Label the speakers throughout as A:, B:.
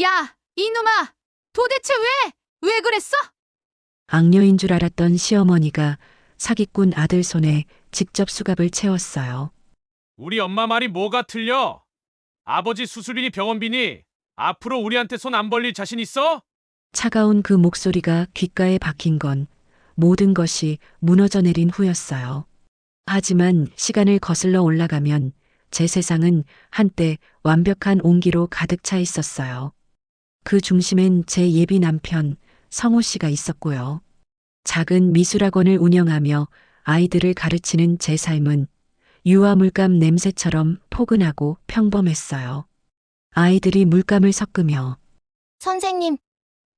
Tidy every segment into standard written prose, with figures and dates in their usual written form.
A: 야, 이놈아! 도대체 왜 그랬어?
B: 악녀인 줄 알았던 시어머니가 사기꾼 아들 손에 직접 수갑을 채웠어요.
C: 우리 엄마 말이 뭐가 틀려? 아버지 수술비니 병원비니 앞으로 우리한테 손 안 벌릴 자신 있어?
B: 차가운 그 목소리가 귓가에 박힌 건 모든 것이 무너져 내린 후였어요. 하지만 시간을 거슬러 올라가면 제 세상은 한때 완벽한 온기로 가득 차 있었어요. 그 중심엔 제 예비 남편 성호 씨가 있었고요. 작은 미술학원을 운영하며 아이들을 가르치는 제 삶은 유화 물감 냄새처럼 포근하고 평범했어요. 아이들이 물감을 섞으며
D: 선생님,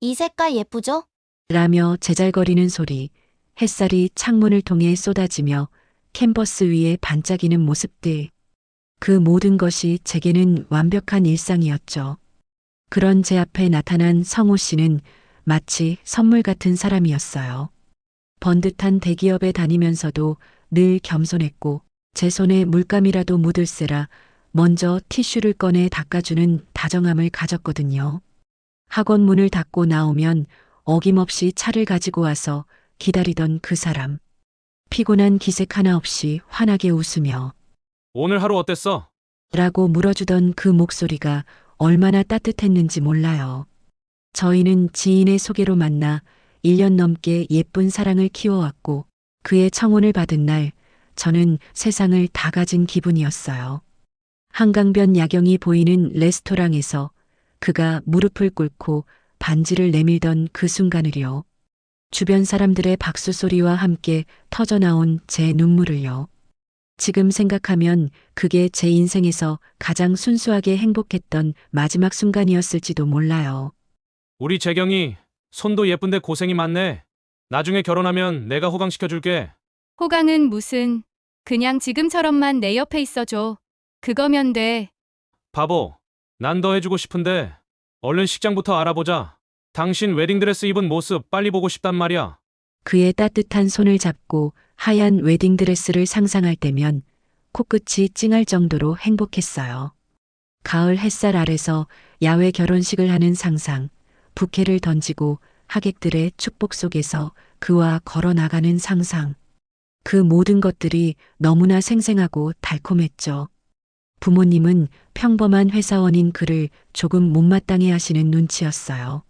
D: 이 색깔 예쁘죠?
B: 라며 제잘거리는 소리, 햇살이 창문을 통해 쏟아지며 캔버스 위에 반짝이는 모습들. 그 모든 것이 제게는 완벽한 일상이었죠. 그런 제 앞에 나타난 성호 씨는 마치 선물 같은 사람이었어요. 번듯한 대기업에 다니면서도 늘 겸손했고 제 손에 물감이라도 묻을세라 먼저 티슈를 꺼내 닦아주는 다정함을 가졌거든요. 학원 문을 닫고 나오면 어김없이 차를 가지고 와서 기다리던 그 사람. 피곤한 기색 하나 없이 환하게 웃으며
C: 오늘 하루 어땠어?
B: 라고 물어주던 그 목소리가 얼마나 따뜻했는지 몰라요. 저희는 지인의 소개로 만나 1년 넘게 예쁜 사랑을 키워왔고 그의 청혼을 받은 날 저는 세상을 다 가진 기분이었어요. 한강변 야경이 보이는 레스토랑에서 그가 무릎을 꿇고 반지를 내밀던 그 순간을요. 주변 사람들의 박수 소리와 함께 터져나온 제 눈물을요. 지금 생각하면 그게 제 인생에서 가장 순수하게 행복했던 마지막 순간이었을지도 몰라요.
C: 우리 재경이 손도 예쁜데 고생이 많네. 나중에 결혼하면 내가 호강시켜줄게.
A: 호강은 무슨, 그냥 지금처럼만 내 옆에 있어줘. 그거면 돼.
C: 바보, 난 더 해주고 싶은데 얼른 식장부터 알아보자. 당신 웨딩드레스 입은 모습 빨리 보고 싶단 말이야.
B: 그의 따뜻한 손을 잡고 하얀 웨딩드레스를 상상할 때면 코끝이 찡할 정도로 행복했어요. 가을 햇살 아래서 야외 결혼식을 하는 상상, 부케를 던지고 하객들의 축복 속에서 그와 걸어 나가는 상상. 그 모든 것들이 너무나 생생하고 달콤했죠. 부모님은 평범한 회사원인 그를 조금 못마땅해 하시는 눈치였어요.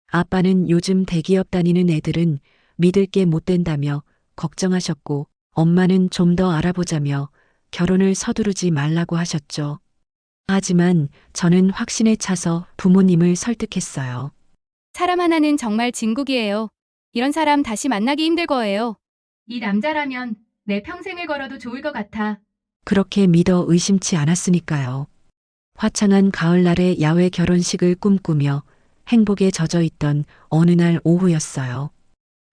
B: 아빠는 요즘 대기업 다니는 애들은 믿을 게 못 된다며 걱정하셨고 엄마는 좀 더 알아보자며 결혼을 서두르지 말라고 하셨죠. 하지만 저는 확신에 차서 부모님을 설득했어요.
A: 사람 하나는 정말 진국이에요. 이런 사람 다시 만나기 힘들 거예요. 이 남자라면 내 평생을 걸어도 좋을 것 같아.
B: 그렇게 믿어 의심치 않았으니까요. 화창한 가을날의 야외 결혼식을 꿈꾸며 행복에 젖어 있던 어느 날 오후였어요.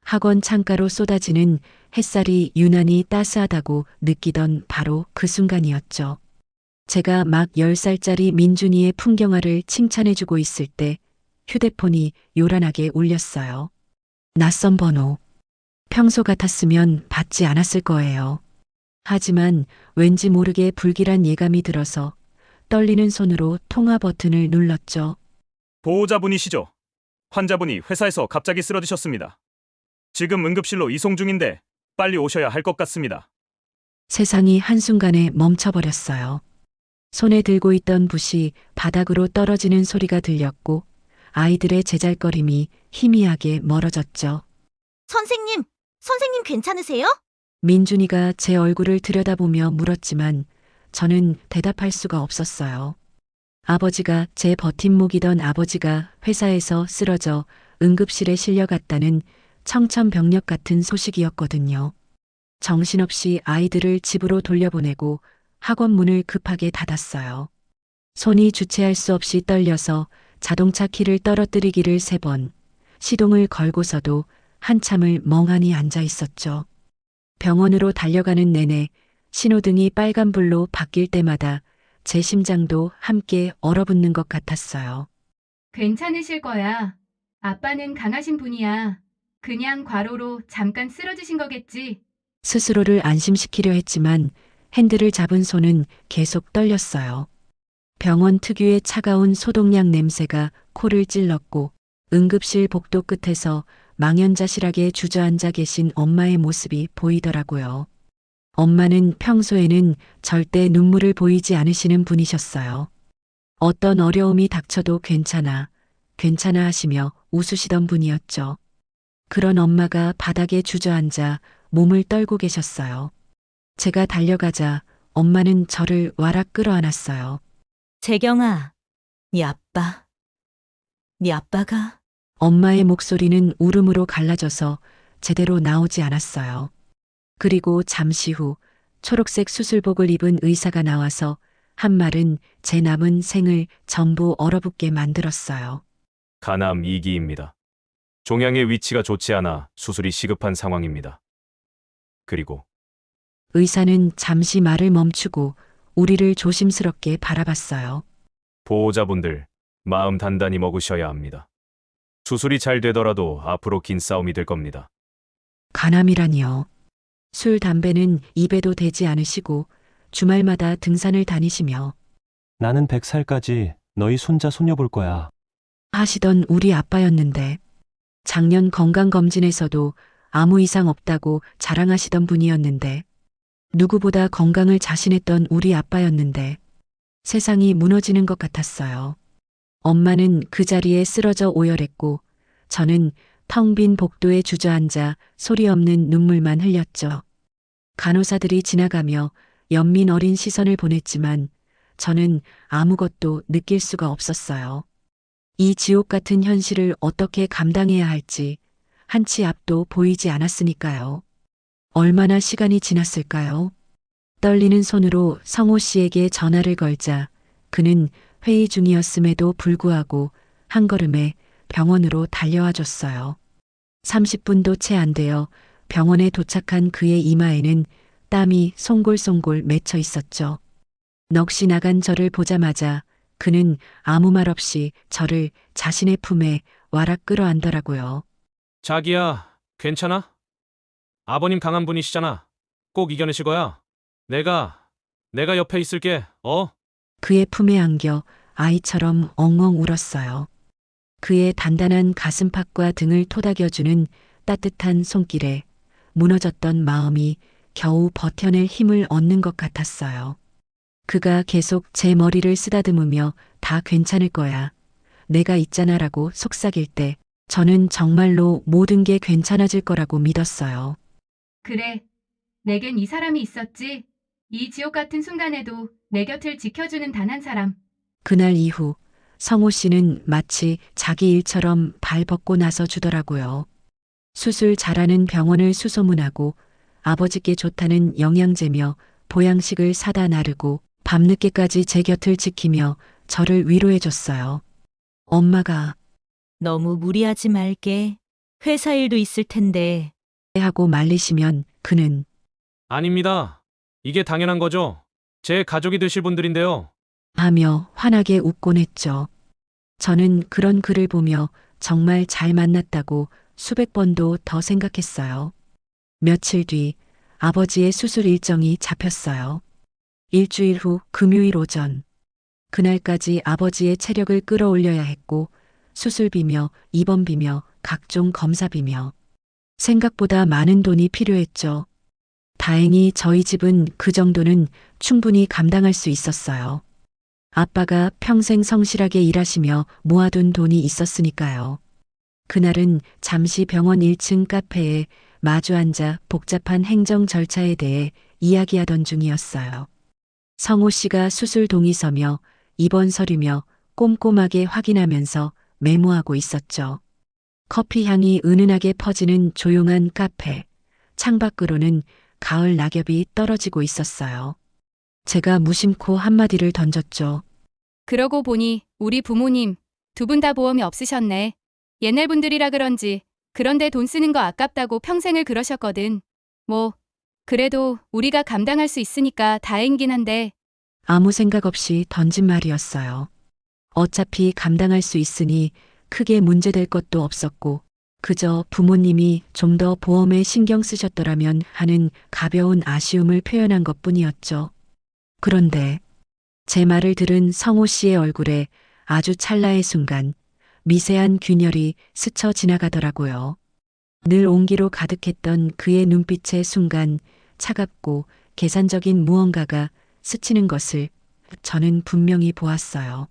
B: 학원 창가로 쏟아지는 햇살이 유난히 따스하다고 느끼던 바로 그 순간이었죠. 제가 막 10살짜리 민준이의 풍경화를 칭찬해주고 있을 때 휴대폰이 요란하게 울렸어요. 낯선 번호. 평소 같았으면 받지 않았을 거예요. 하지만 왠지 모르게 불길한 예감이 들어서 떨리는 손으로 통화 버튼을 눌렀죠.
E: 보호자분이시죠? 환자분이 회사에서 갑자기 쓰러지셨습니다. 지금 응급실로 이송 중인데 빨리 오셔야 할 것 같습니다.
B: 세상이 한순간에 멈춰버렸어요. 손에 들고 있던 붓이 바닥으로 떨어지는 소리가 들렸고 아이들의 제잘거림이 희미하게 멀어졌죠.
D: 선생님 괜찮으세요?
B: 민준이가 제 얼굴을 들여다보며 물었지만 저는 대답할 수가 없었어요. 아버지가 제 버팀목이던 아버지가 회사에서 쓰러져 응급실에 실려갔다는 청천벽력 같은 소식이었거든요. 정신없이 아이들을 집으로 돌려보내고 학원 문을 급하게 닫았어요. 손이 주체할 수 없이 떨려서 자동차 키를 떨어뜨리기를 3번, 시동을 걸고서도 한참을 멍하니 앉아 있었죠. 병원으로 달려가는 내내 신호등이 빨간불로 바뀔 때마다 제 심장도 함께 얼어붙는 것 같았어요.
A: 괜찮으실 거야. 아빠는 강하신 분이야. 그냥 과로로 잠깐 쓰러지신 거겠지.
B: 스스로를 안심시키려 했지만 핸들을 잡은 손은 계속 떨렸어요. 병원 특유의 차가운 소독약 냄새가 코를 찔렀고 응급실 복도 끝에서 망연자실하게 주저앉아 계신 엄마의 모습이 보이더라고요. 엄마는 평소에는 절대 눈물을 보이지 않으시는 분이셨어요. 어떤 어려움이 닥쳐도 괜찮아, 괜찮아 하시며 웃으시던 분이었죠. 그런 엄마가 바닥에 주저앉아 몸을 떨고 계셨어요. 제가 달려가자 엄마는 저를 와락 끌어안았어요.
F: 재경아, 네 아빠가?
B: 엄마의 목소리는 울음으로 갈라져서 제대로 나오지 않았어요. 그리고 잠시 후 초록색 수술복을 입은 의사가 나와서 한 말은 제 남은 생을 전부 얼어붙게 만들었어요.
C: 간암 2기입니다. 종양의 위치가 좋지 않아 수술이 시급한 상황입니다. 그리고
B: 의사는 잠시 말을 멈추고 우리를 조심스럽게 바라봤어요.
C: 보호자분들 마음 단단히 먹으셔야 합니다. 수술이 잘 되더라도 앞으로 긴 싸움이 될 겁니다.
B: 간암이라니요. 술, 담배는 입에도 대지 않으시고 주말마다 등산을 다니시며
G: 나는 100살까지 너희 손자 손녀 볼 거야.
B: 하시던 우리 아빠였는데 작년 건강검진에서도 아무 이상 없다고 자랑하시던 분이었는데 누구보다 건강을 자신했던 우리 아빠였는데 세상이 무너지는 것 같았어요. 엄마는 그 자리에 쓰러져 오열했고 저는 텅 빈 복도에 주저앉아 소리 없는 눈물만 흘렸죠. 간호사들이 지나가며 연민 어린 시선을 보냈지만 저는 아무것도 느낄 수가 없었어요. 이 지옥 같은 현실을 어떻게 감당해야 할지 한 치 앞도 보이지 않았으니까요. 얼마나 시간이 지났을까요? 떨리는 손으로 성호 씨에게 전화를 걸자 그는 회의 중이었음에도 불구하고 한 걸음에 병원으로 달려와 줬어요. 30분도 채 안 되어 병원에 도착한 그의 이마에는 땀이 송골송골 맺혀 있었죠. 넋이 나간 저를 보자마자 그는 아무 말 없이 저를 자신의 품에 와락 끌어안더라고요.
C: 자기야, 괜찮아? 아버님 강한 분이시잖아. 꼭 이겨내실 거야. 내가 옆에 있을게.
B: 그의 품에 안겨 아이처럼 엉엉 울었어요. 그의 단단한 가슴팍과 등을 토닥여주는 따뜻한 손길에 무너졌던 마음이 겨우 버텨낼 힘을 얻는 것 같았어요. 그가 계속 제 머리를 쓰다듬으며 다 괜찮을 거야. 내가 있잖아라고 속삭일 때 저는 정말로 모든 게 괜찮아질 거라고 믿었어요.
A: 그래. 내겐 이 사람이 있었지. 이 지옥 같은 순간에도 내 곁을 지켜주는 단 한 사람.
B: 그날 이후 성호 씨는 마치 자기 일처럼 발 벗고 나서 주더라고요. 수술 잘하는 병원을 수소문하고 아버지께 좋다는 영양제며 보양식을 사다 나르고 밤늦게까지 제 곁을 지키며 저를 위로해줬어요. 엄마가
F: 너무 무리하지 말게. 회사 일도 있을 텐데.
B: 하고 말리시면 그는
C: 아닙니다. 이게 당연한 거죠. 제 가족이 되실 분들인데요.
B: 하며 환하게 웃곤 했죠. 저는 그런 그를 보며 정말 잘 만났다고 수백 번도 더 생각했어요. 며칠 뒤 아버지의 수술 일정이 잡혔어요. 일주일 후 금요일 오전. 그날까지 아버지의 체력을 끌어올려야 했고 수술비며 입원비며 각종 검사비며 생각보다 많은 돈이 필요했죠. 다행히 저희 집은 그 정도는 충분히 감당할 수 있었어요. 아빠가 평생 성실하게 일하시며 모아둔 돈이 있었으니까요. 그날은 잠시 병원 1층 카페에 마주 앉아 복잡한 행정 절차에 대해 이야기하던 중이었어요. 성호 씨가 수술 동의서며 입원 서류며 꼼꼼하게 확인하면서 메모하고 있었죠. 커피 향이 은은하게 퍼지는 조용한 카페. 창밖으로는 가을 낙엽이 떨어지고 있었어요. 제가 무심코 한마디를 던졌죠.
A: 그러고 보니 우리 부모님 두 분 다 보험이 없으셨네. 옛날 분들이라 그런지 그런데 돈 쓰는 거 아깝다고 평생을 그러셨거든. 뭐 그래도 우리가 감당할 수 있으니까 다행이긴 한데.
B: 아무 생각 없이 던진 말이었어요. 어차피 감당할 수 있으니 크게 문제될 것도 없었고 그저 부모님이 좀 더 보험에 신경 쓰셨더라면 하는 가벼운 아쉬움을 표현한 것뿐이었죠. 그런데 제 말을 들은 성호 씨의 얼굴에 아주 찰나의 순간 미세한 균열이 스쳐 지나가더라고요. 늘 온기로 가득했던 그의 눈빛의 순간 차갑고 계산적인 무언가가 스치는 것을 저는 분명히 보았어요.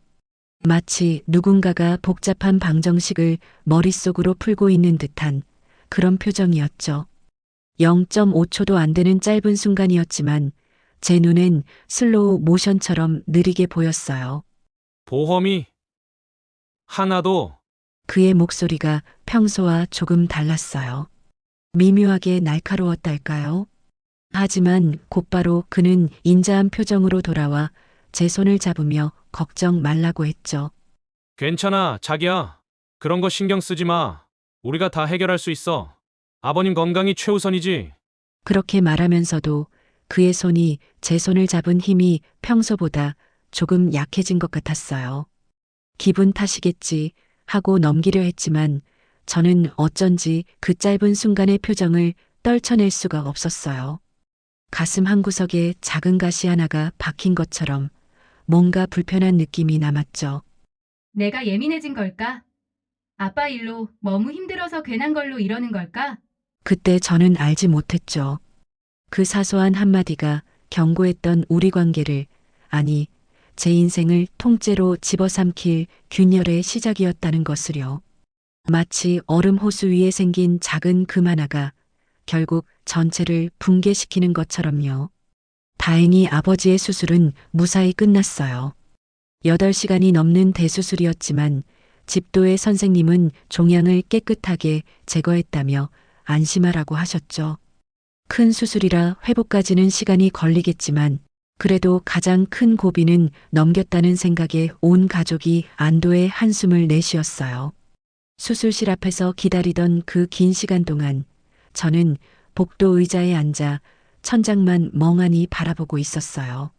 B: 마치 누군가가 복잡한 방정식을 머릿속으로 풀고 있는 듯한 그런 표정이었죠. 0.5초도 안 되는 짧은 순간이었지만 제 눈엔 슬로우 모션처럼 느리게 보였어요.
C: 보험이 하나도
B: 그의 목소리가 평소와 조금 달랐어요. 미묘하게 날카로웠달까요? 하지만 곧바로 그는 인자한 표정으로 돌아와 제 손을 잡으며 걱정 말라고 했죠.
C: 괜찮아, 자기야. 그런 거 신경 쓰지 마. 우리가 다 해결할 수 있어. 아버님 건강이 최우선이지.
B: 그렇게 말하면서도 그의 손이 제 손을 잡은 힘이 평소보다 조금 약해진 것 같았어요. 기분 탓이겠지 하고 넘기려 했지만 저는 어쩐지 그 짧은 순간의 표정을 떨쳐낼 수가 없었어요. 가슴 한구석에 작은 가시 하나가 박힌 것처럼 뭔가 불편한 느낌이 남았죠.
A: 내가 예민해진 걸까? 아빠 일로 너무 힘들어서 괜한 걸로 이러는 걸까?
B: 그때 저는 알지 못했죠. 그 사소한 한마디가 견고했던 우리 관계를, 아니, 제 인생을 통째로 집어삼킬 균열의 시작이었다는 것을요. 마치 얼음 호수 위에 생긴 작은 금 하나가 결국 전체를 붕괴시키는 것처럼요. 다행히 아버지의 수술은 무사히 끝났어요. 8시간이 넘는 대수술이었지만 집도의 선생님은 종양을 깨끗하게 제거했다며 안심하라고 하셨죠. 큰 수술이라 회복까지는 시간이 걸리겠지만 그래도 가장 큰 고비는 넘겼다는 생각에 온 가족이 안도의 한숨을 내쉬었어요. 수술실 앞에서 기다리던 그 긴 시간 동안 저는 복도 의자에 앉아 천장만 멍하니 바라보고 있었어요.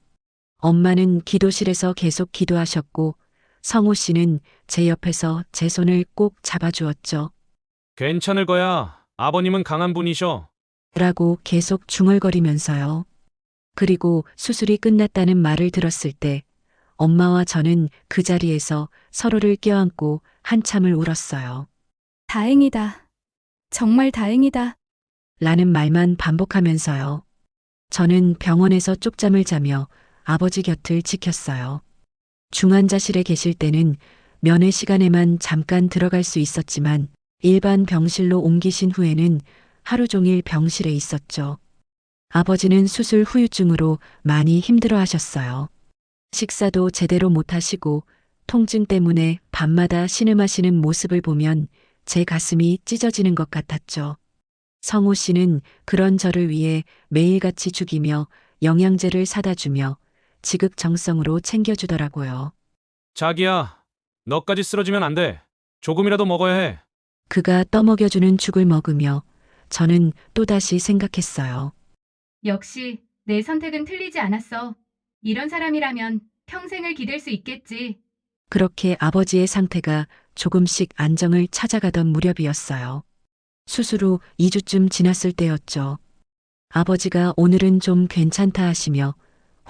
B: 엄마는 기도실에서 계속 기도하셨고 성호 씨는 제 옆에서 제 손을 꼭 잡아주었죠.
C: 괜찮을 거야. 아버님은 강한 분이셔.
B: 라고 계속 중얼거리면서요. 그리고 수술이 끝났다는 말을 들었을 때 엄마와 저는 그 자리에서 서로를 껴안고 한참을 울었어요.
A: 다행이다. 정말 다행이다.
B: 라는 말만 반복하면서요. 저는 병원에서 쪽잠을 자며 아버지 곁을 지켰어요. 중환자실에 계실 때는 면회 시간에만 잠깐 들어갈 수 있었지만 일반 병실로 옮기신 후에는 하루 종일 병실에 있었죠. 아버지는 수술 후유증으로 많이 힘들어 하셨어요. 식사도 제대로 못 하시고 통증 때문에 밤마다 신음하시는 모습을 보면 제 가슴이 찢어지는 것 같았죠. 성호 씨는 그런 저를 위해 매일같이 죽이며 영양제를 사다 주며 지극정성으로 챙겨주더라고요.
C: 자기야, 너까지 쓰러지면 안 돼. 조금이라도 먹어야 해.
B: 그가 떠먹여주는 죽을 먹으며 저는 또다시 생각했어요.
A: 역시 내 선택은 틀리지 않았어. 이런 사람이라면 평생을 기댈 수 있겠지.
B: 그렇게 아버지의 상태가 조금씩 안정을 찾아가던 무렵이었어요. 수술 후 2주쯤 지났을 때였죠. 아버지가 오늘은 좀 괜찮다 하시며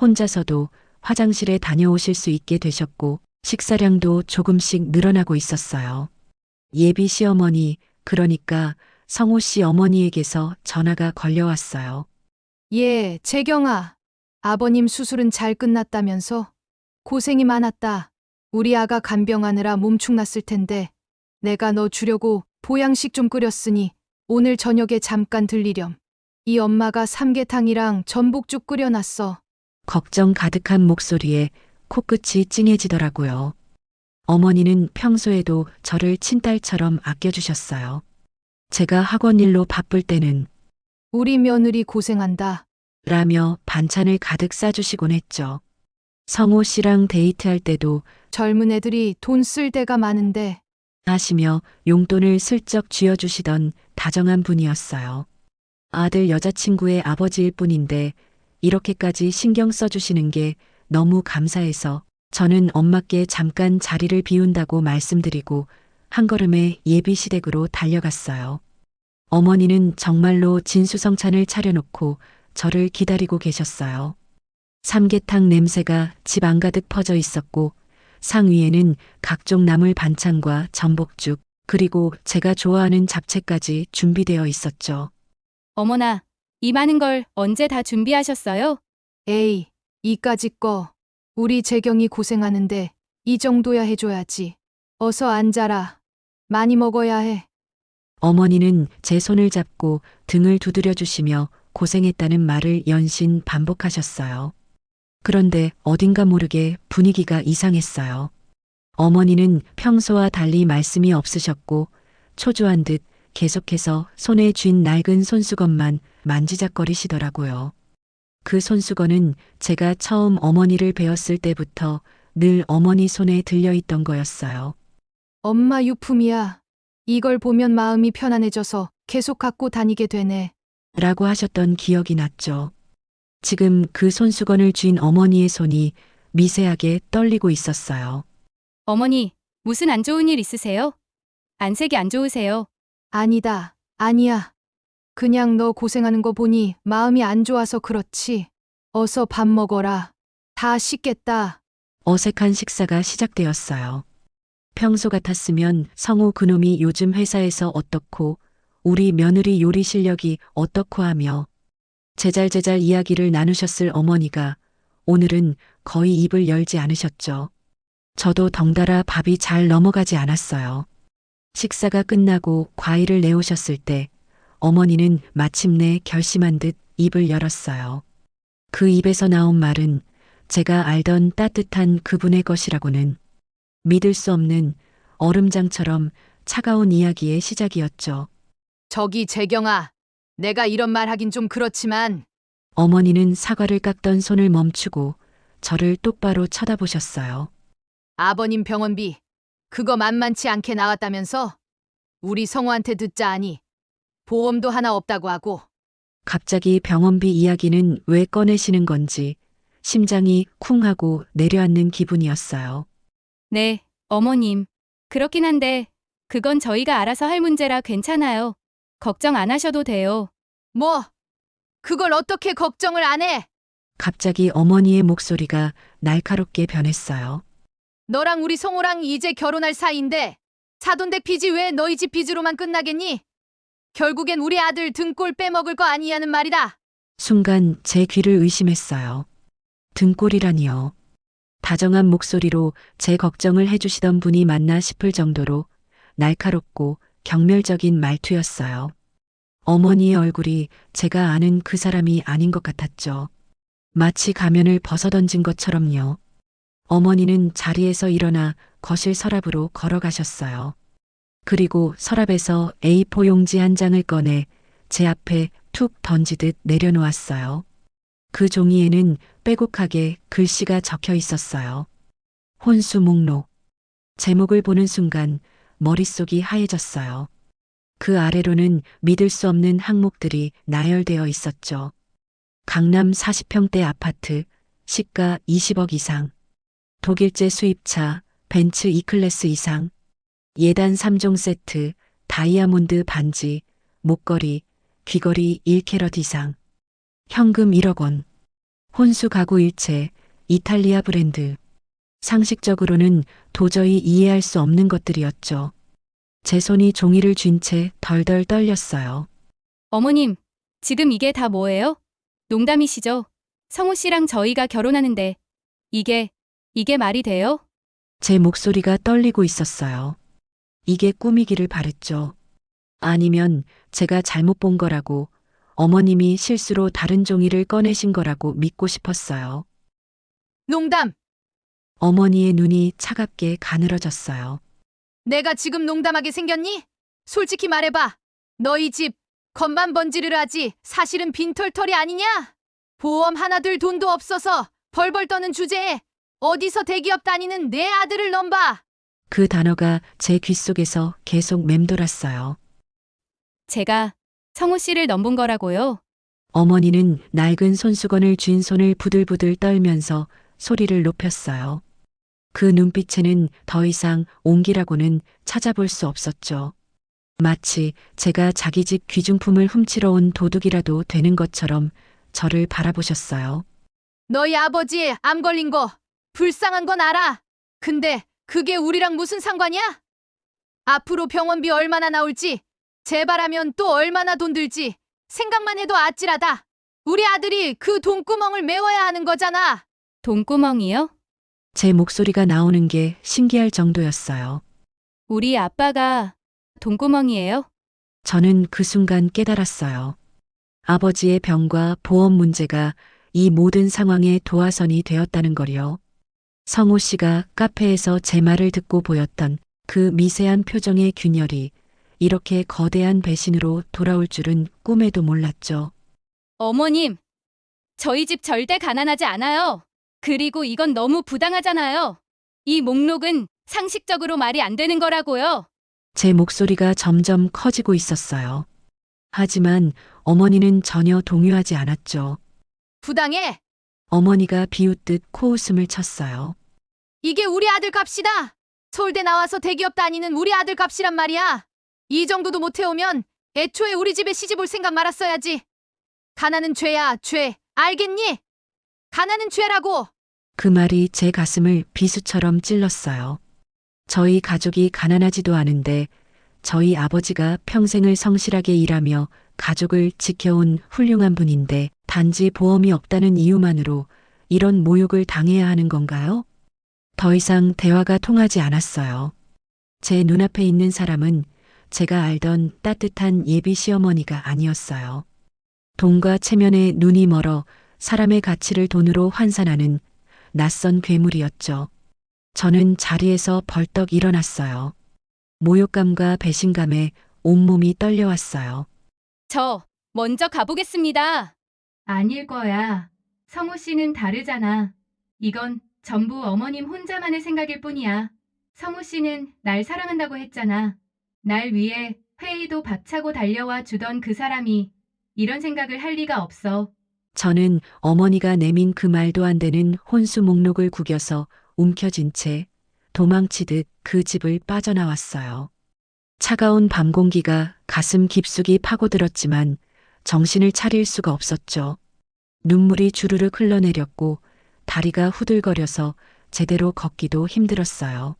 B: 혼자서도 화장실에 다녀오실 수 있게 되셨고 식사량도 조금씩 늘어나고 있었어요. 예비 시어머니, 그러니까 성호 씨 어머니에게서 전화가 걸려왔어요.
H: 예, 재경아. 아버님 수술은 잘 끝났다면서? 고생이 많았다. 우리 아가 간병하느라 몸축났을 텐데 내가 너 주려고 보양식 좀 끓였으니 오늘 저녁에 잠깐 들리렴. 이 엄마가 삼계탕이랑 전복죽 끓여놨어.
B: 걱정 가득한 목소리에 코끝이 찡해지더라고요. 어머니는 평소에도 저를 친딸처럼 아껴주셨어요. 제가 학원 일로 바쁠 때는
H: 우리 며느리 고생한다.
B: 라며 반찬을 가득 싸주시곤 했죠. 성호 씨랑 데이트할 때도
H: 젊은 애들이 돈 쓸 데가 많은데
B: 하시며 용돈을 슬쩍 쥐어주시던 다정한 분이었어요. 아들 여자친구의 아버지일 뿐인데 이렇게까지 신경 써주시는 게 너무 감사해서 저는 엄마께 잠깐 자리를 비운다고 말씀드리고 한 걸음에 예비 시댁으로 달려갔어요. 어머니는 정말로 진수성찬을 차려놓고 저를 기다리고 계셨어요. 삼계탕 냄새가 집 안가득 퍼져 있었고 상 위에는 각종 나물 반찬과 전복죽, 그리고 제가 좋아하는 잡채까지 준비되어 있었죠.
A: 어머나, 이 많은 걸 언제 다 준비하셨어요?
H: 에이, 이까짓 거. 우리 재경이 고생하는데 이 정도야 해줘야지. 어서 앉아라. 많이 먹어야 해.
B: 어머니는 제 손을 잡고 등을 두드려 주시며 고생했다는 말을 연신 반복하셨어요. 그런데 어딘가 모르게 분위기가 이상했어요. 어머니는 평소와 달리 말씀이 없으셨고 초조한 듯 계속해서 손에 쥔 낡은 손수건만 만지작거리시더라고요. 그 손수건은 제가 처음 어머니를 배웠을 때부터 늘 어머니 손에 들려있던 거였어요.
H: 엄마 유품이야. 이걸 보면 마음이 편안해져서 계속 갖고 다니게 되네.
B: 라고 하셨던 기억이 났죠. 지금 그 손수건을 쥔 어머니의 손이 미세하게 떨리고 있었어요.
A: 어머니, 무슨 안 좋은 일 있으세요? 안색이 안 좋으세요?
H: 아니다. 아니야. 그냥 너 고생하는 거 보니 마음이 안 좋아서 그렇지. 어서 밥 먹어라. 다 식겠다.
B: 어색한 식사가 시작되었어요. 평소 같았으면 성우 그놈이 요즘 회사에서 어떻고 우리 며느리 요리 실력이 어떻고 하며 제잘제잘 이야기를 나누셨을 어머니가 오늘은 거의 입을 열지 않으셨죠. 저도 덩달아 밥이 잘 넘어가지 않았어요. 식사가 끝나고 과일을 내오셨을 때 어머니는 마침내 결심한 듯 입을 열었어요. 그 입에서 나온 말은 제가 알던 따뜻한 그분의 것이라고는 믿을 수 없는 얼음장처럼 차가운 이야기의 시작이었죠.
H: 저기 재경아. 내가 이런 말 하긴 좀 그렇지만
B: 어머니는 사과를 깎던 손을 멈추고 저를 똑바로 쳐다보셨어요.
H: 아버님 병원비 그거 만만치 않게 나왔다면서? 우리 성우한테 듣자 하니 보험도 하나 없다고 하고.
B: 갑자기 병원비 이야기는 왜 꺼내시는 건지 심장이 쿵 하고 내려앉는 기분이었어요.
A: 네, 어머님. 그렇긴 한데 그건 저희가 알아서 할 문제라 괜찮아요. 걱정 안 하셔도 돼요.
H: 뭐? 그걸 어떻게 걱정을 안 해?
B: 갑자기 어머니의 목소리가 날카롭게 변했어요.
H: 너랑 우리 성우랑 이제 결혼할 사이인데 사돈댁 빚이 왜 너희 집 빚으로만 끝나겠니? 결국엔 우리 아들 등골 빼먹을 거 아니냐는 말이다.
B: 순간 제 귀를 의심했어요. 등골이라니요. 다정한 목소리로 제 걱정을 해주시던 분이 맞나 싶을 정도로 날카롭고 경멸적인 말투였어요. 어머니의 얼굴이 제가 아는 그 사람이 아닌 것 같았죠. 마치 가면을 벗어던진 것처럼요. 어머니는 자리에서 일어나 거실 서랍으로 걸어가셨어요. 그리고 서랍에서 A4 용지 한 장을 꺼내 제 앞에 툭 던지듯 내려놓았어요. 그 종이에는 빼곡하게 글씨가 적혀 있었어요. 혼수 목록. 제목을 보는 순간 머릿속이 하얘졌어요. 그 아래로는 믿을 수 없는 항목들이 나열되어 있었죠. 강남 40평대 아파트, 시가 20억 이상. 독일제 수입차, 벤츠 E클래스 이상. 예단 3종 세트, 다이아몬드 반지, 목걸이, 귀걸이 1캐럿 이상. 현금 1억 원. 혼수 가구 일체, 이탈리아 브랜드. 상식적으로는 도저히 이해할 수 없는 것들이었죠. 제 손이 종이를 쥔 채 덜덜 떨렸어요.
A: 어머님, 지금 이게 다 뭐예요? 농담이시죠? 성우 씨랑 저희가 결혼하는데 이게 말이 돼요?
B: 제 목소리가 떨리고 있었어요. 이게 꿈이기를 바랬죠. 아니면 제가 잘못 본 거라고, 어머님이 실수로 다른 종이를 꺼내신 거라고 믿고 싶었어요.
H: 농담!
B: 어머니의 눈이 차갑게 가늘어졌어요.
H: 내가 지금 농담하게 생겼니? 솔직히 말해봐. 너희 집 겉만 번지르르 하지 사실은 빈털털이 아니냐? 보험 하나 들 돈도 없어서 벌벌 떠는 주제에 어디서 대기업 다니는 내 아들을 넘봐.
B: 그 단어가 제 귓속에서 계속 맴돌았어요.
A: 제가 성우 씨를 넘본 거라고요?
B: 어머니는 낡은 손수건을 쥔 손을 부들부들 떨면서 소리를 높였어요. 그 눈빛에는 더 이상 온기라고는 찾아볼 수 없었죠. 마치 제가 자기 집 귀중품을 훔치러 온 도둑이라도 되는 것처럼 저를 바라보셨어요.
H: 너희 아버지 암 걸린 거 불쌍한 건 알아. 근데 그게 우리랑 무슨 상관이야? 앞으로 병원비 얼마나 나올지, 재발하면 또 얼마나 돈 들지 생각만 해도 아찔하다. 우리 아들이 그 돈구멍을 메워야 하는 거잖아.
A: 돈구멍이요?
B: 제 목소리가 나오는 게 신기할 정도였어요.
A: 우리 아빠가 돈구멍이에요?
B: 저는 그 순간 깨달았어요. 아버지의 병과 보험 문제가 이 모든 상황의 도화선이 되었다는 걸요. 성호 씨가 카페에서 제 말을 듣고 보였던 그 미세한 표정의 균열이 이렇게 거대한 배신으로 돌아올 줄은 꿈에도 몰랐죠.
A: 어머님, 저희 집 절대 가난하지 않아요. 그리고 이건 너무 부당하잖아요. 이 목록은 상식적으로 말이 안 되는 거라고요.
B: 제 목소리가 점점 커지고 있었어요. 하지만 어머니는 전혀 동요하지 않았죠.
H: 부당해.
B: 어머니가 비웃듯 코웃음을 쳤어요.
H: 이게 우리 아들 값이다. 서울대 나와서 대기업 다니는 우리 아들 값이란 말이야. 이 정도도 못 해오면 애초에 우리 집에 시집 올 생각 말았어야지. 가난은 죄야, 죄. 알겠니? 가난은 죄라고.
B: 그 말이 제 가슴을 비수처럼 찔렀어요. 저희 가족이 가난하지도 않은데 저희 아버지가 평생을 성실하게 일하며 가족을 지켜온 훌륭한 분인데 단지 보험이 없다는 이유만으로 이런 모욕을 당해야 하는 건가요? 더 이상 대화가 통하지 않았어요. 제 눈앞에 있는 사람은 제가 알던 따뜻한 예비 시어머니가 아니었어요. 돈과 체면에 눈이 멀어 사람의 가치를 돈으로 환산하는 낯선 괴물이었죠. 저는 자리에서 벌떡 일어났어요. 모욕감과 배신감에 온몸이 떨려왔어요.
A: 저 먼저 가보겠습니다. 아닐 거야. 성우 씨는 다르잖아. 이건 전부 어머님 혼자만의 생각일 뿐이야. 성우 씨는 날 사랑한다고 했잖아. 날 위해 회의도 박차고 달려와 주던 그 사람이 이런 생각을 할 리가 없어.
B: 저는 어머니가 내민 그 말도 안 되는 혼수 목록을 구겨서 움켜쥔 채 도망치듯 그 집을 빠져나왔어요. 차가운 밤 공기가 가슴 깊숙이 파고들었지만 정신을 차릴 수가 없었죠. 눈물이 주르륵 흘러내렸고 다리가 후들거려서 제대로 걷기도 힘들었어요.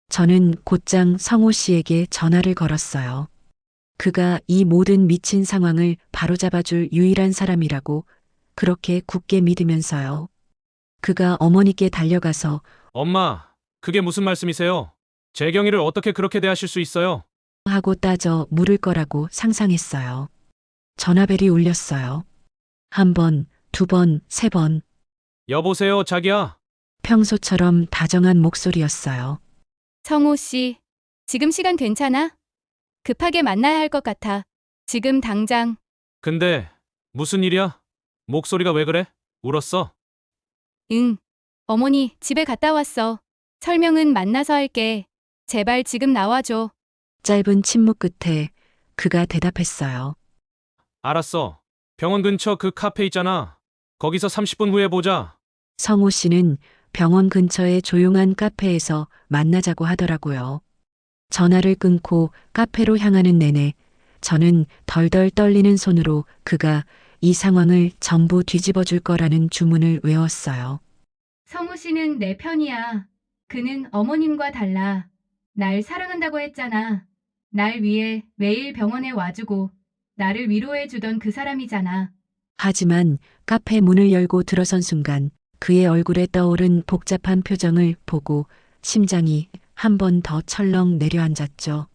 B: 저는 곧장 성호 씨에게 전화를 걸었어요. 그가 이 모든 미친 상황을 바로잡아줄 유일한 사람이라고 그렇게 굳게 믿으면서요. 그가 어머니께 달려가서
C: 엄마, 그게 무슨 말씀이세요? 재경이를 어떻게 그렇게 대하실 수 있어요?
B: 하고 따져 물을 거라고 상상했어요. 전화벨이 울렸어요. 한 번, 두 번, 세 번.
C: 여보세요, 자기야.
B: 평소처럼 다정한 목소리였어요.
A: 성호 씨, 지금 시간 괜찮아? 급하게 만나야 할 것 같아. 지금 당장.
C: 근데 무슨 일이야? 목소리가 왜 그래? 울었어?
A: 응. 어머니, 집에 갔다 왔어. 설명은 만나서 할게. 제발 지금 나와줘.
B: 짧은 침묵 끝에 그가 대답했어요.
C: 알았어. 병원 근처 그 카페 있잖아. 거기서 30분 후에 보자.
B: 성호 씨는 병원 근처의 조용한 카페에서 만나자고 하더라고요. 전화를 끊고 카페로 향하는 내내 저는 덜덜 떨리는 손으로 그가 이 상황을 전부 뒤집어 줄 거라는 주문을 외웠어요.
A: 성우 씨는 내 편이야. 그는 어머님과 달라. 날 사랑한다고 했잖아. 날 위해 매일 병원에 와주고 나를 위로해주던 그 사람이잖아.
B: 하지만 카페 문을 열고 들어선 순간 그의 얼굴에 떠오른 복잡한 표정을 보고 심장이 한 번 더 철렁 내려앉았죠.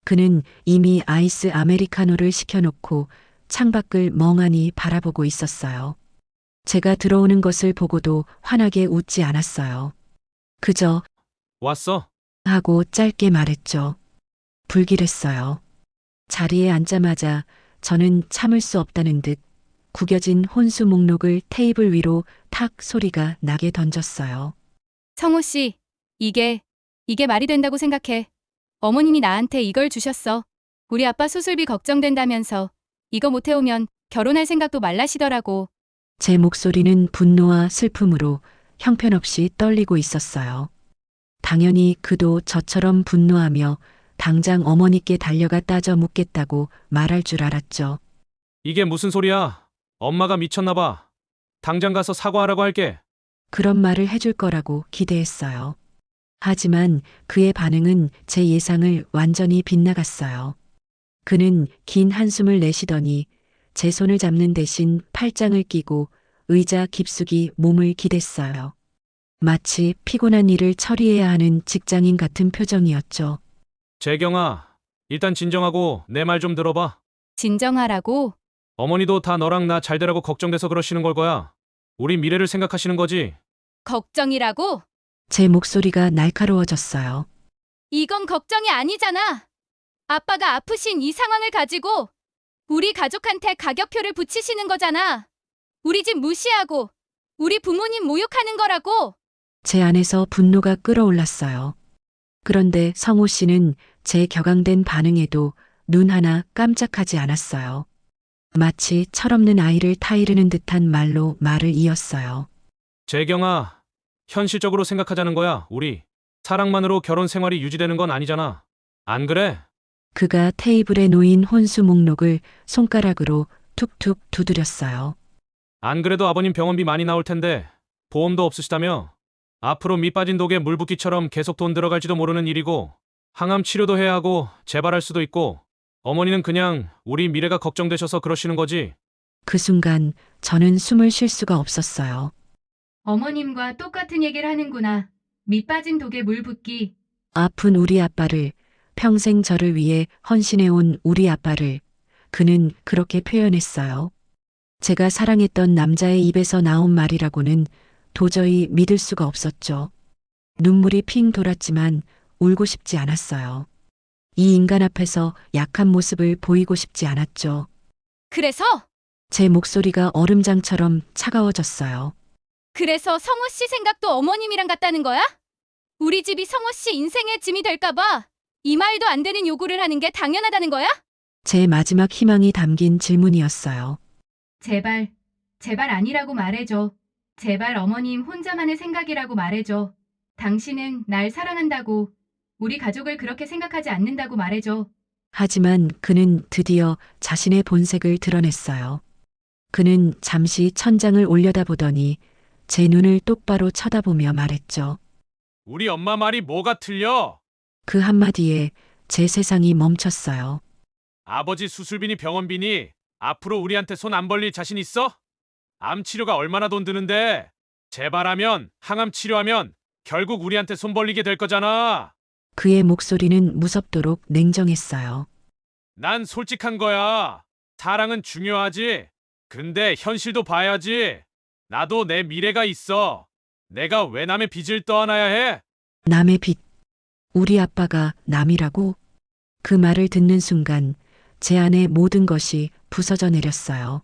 B: 그는 이미 아이스 아메리카노를 시켜놓고 창밖을 멍하니 바라보고 있었어요. 제가 들어오는 것을 보고도 환하게 웃지 않았어요. 그저
C: 왔어?
B: 하고 짧게 말했죠. 불길했어요. 자리에 앉자마자 저는 참을 수 없다는 듯 구겨진 혼수 목록을 테이블 위로 탁 소리가 나게 던졌어요.
A: 성우 씨, 이게 말이 된다고 생각해. 어머님이 나한테 이걸 주셨어. 우리 아빠 수술비 걱정된다면서 이거 못 해오면 결혼할 생각도 말라시더라고.
B: 제 목소리는 분노와 슬픔으로 형편없이 떨리고 있었어요. 당연히 그도 저처럼 분노하며 당장 어머니께 달려가 따져 묻겠다고 말할 줄 알았죠.
C: 이게 무슨 소리야? 엄마가 미쳤나 봐. 당장 가서 사과하라고 할게.
B: 그런 말을 해줄 거라고 기대했어요. 하지만 그의 반응은 제 예상을 완전히 빗나갔어요. 그는 긴 한숨을 내쉬더니 제 손을 잡는 대신 팔짱을 끼고 의자 깊숙이 몸을 기댔어요. 마치 피곤한 일을 처리해야 하는 직장인 같은 표정이었죠.
C: 재경아, 일단 진정하고 내 말 좀 들어봐.
A: 진정하라고?
C: 어머니도 다 너랑 나 잘 되라고 걱정돼서 그러시는 걸 거야. 우리 미래를 생각하시는 거지.
A: 걱정이라고?
B: 제 목소리가 날카로워졌어요.
A: 이건 걱정이 아니잖아. 아빠가 아프신 이 상황을 가지고 우리 가족한테 가격표를 붙이시는 거잖아. 우리 집 무시하고 우리 부모님 모욕하는 거라고.
B: 제 안에서 분노가 끓어올랐어요. 그런데 성호 씨는 제 격앙된 반응에도 눈 하나 깜짝하지 않았어요. 마치 철없는 아이를 타이르는 듯한 말로 말을 이었어요.
C: 재경아, 현실적으로 생각하자는 거야. 우리 사랑만으로 결혼 생활이 유지되는 건 아니잖아. 안 그래?
B: 그가 테이블에 놓인 혼수 목록을 손가락으로 툭툭 두드렸어요.
C: 안 그래도 아버님 병원비 많이 나올 텐데 보험도 없으시다며? 앞으로 밑 빠진 독에 물 붓기처럼 계속 돈 들어갈지도 모르는 일이고 항암 치료도 해야 하고 재발할 수도 있고 어머니는 그냥 우리 미래가 걱정되셔서 그러시는 거지.
B: 그 순간 저는 숨을 쉴 수가 없었어요.
A: 어머님과 똑같은 얘기를 하는구나. 밑 빠진 독에 물 붓기.
B: 아픈 우리 아빠를, 평생 저를 위해 헌신해온 우리 아빠를 그는 그렇게 표현했어요. 제가 사랑했던 남자의 입에서 나온 말이라고는 도저히 믿을 수가 없었죠. 눈물이 핑 돌았지만 울고 싶지 않았어요. 이 인간 앞에서 약한 모습을 보이고 싶지 않았죠.
A: 그래서?
B: 제 목소리가 얼음장처럼 차가워졌어요.
A: 그래서 성호 씨 생각도 어머님이랑 같다는 거야? 우리 집이 성호 씨 인생의 짐이 될까봐 이 말도 안 되는 요구를 하는 게 당연하다는 거야?
B: 제 마지막 희망이 담긴 질문이었어요.
A: 제발, 제발 아니라고 말해줘. 제발 어머님 혼자만의 생각이라고 말해줘. 당신은 날 사랑한다고, 우리 가족을 그렇게 생각하지 않는다고 말해줘.
B: 하지만 그는 드디어 자신의 본색을 드러냈어요. 그는 잠시 천장을 올려다보더니 제 눈을 똑바로 쳐다보며 말했죠.
C: 우리 엄마 말이 뭐가 틀려?
B: 그 한마디에 제 세상이 멈췄어요.
C: 아버지 수술비니 병원비니 앞으로 우리한테 손 안 벌릴 자신 있어? 암 치료가 얼마나 돈 드는데 재발하면 항암 치료하면 결국 우리한테 손 벌리게 될 거잖아.
B: 그의 목소리는 무섭도록 냉정했어요.
C: 난 솔직한 거야. 사랑은 중요하지. 근데 현실도 봐야지. 나도 내 미래가 있어. 내가 왜 남의 빚을 떠안아야 해?
B: 남의 빚. 우리 아빠가 남이라고? 그 말을 듣는 순간 제 안의 모든 것이 부서져 내렸어요.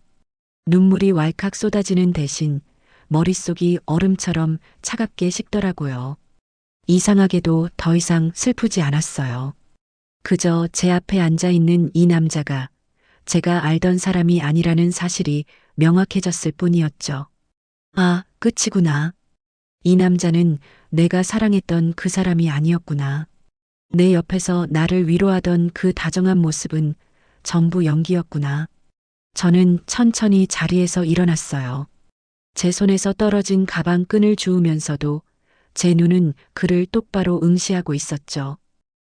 B: 눈물이 왈칵 쏟아지는 대신 머릿속이 얼음처럼 차갑게 식더라고요. 이상하게도 더 이상 슬프지 않았어요. 그저 제 앞에 앉아 있는 이 남자가 제가 알던 사람이 아니라는 사실이 명확해졌을 뿐이었죠. 아, 끝이구나. 이 남자는 내가 사랑했던 그 사람이 아니었구나. 내 옆에서 나를 위로하던 그 다정한 모습은 전부 연기였구나. 저는 천천히 자리에서 일어났어요. 제 손에서 떨어진 가방 끈을 주우면서도 제 눈은 그를 똑바로 응시하고 있었죠.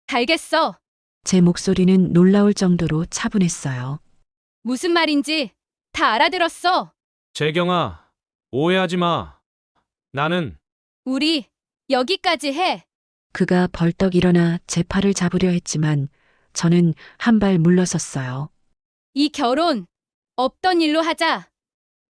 A: 알겠어.
B: 제 목소리는 놀라울 정도로 차분했어요.
A: 무슨 말인지 다 알아들었어.
C: 재경아, 오해하지 마. 나는
A: 우리 여기까지 해.
B: 그가 벌떡 일어나 제 팔을 잡으려 했지만 저는 한 발 물러섰어요.
A: 이 결혼 없던 일로 하자.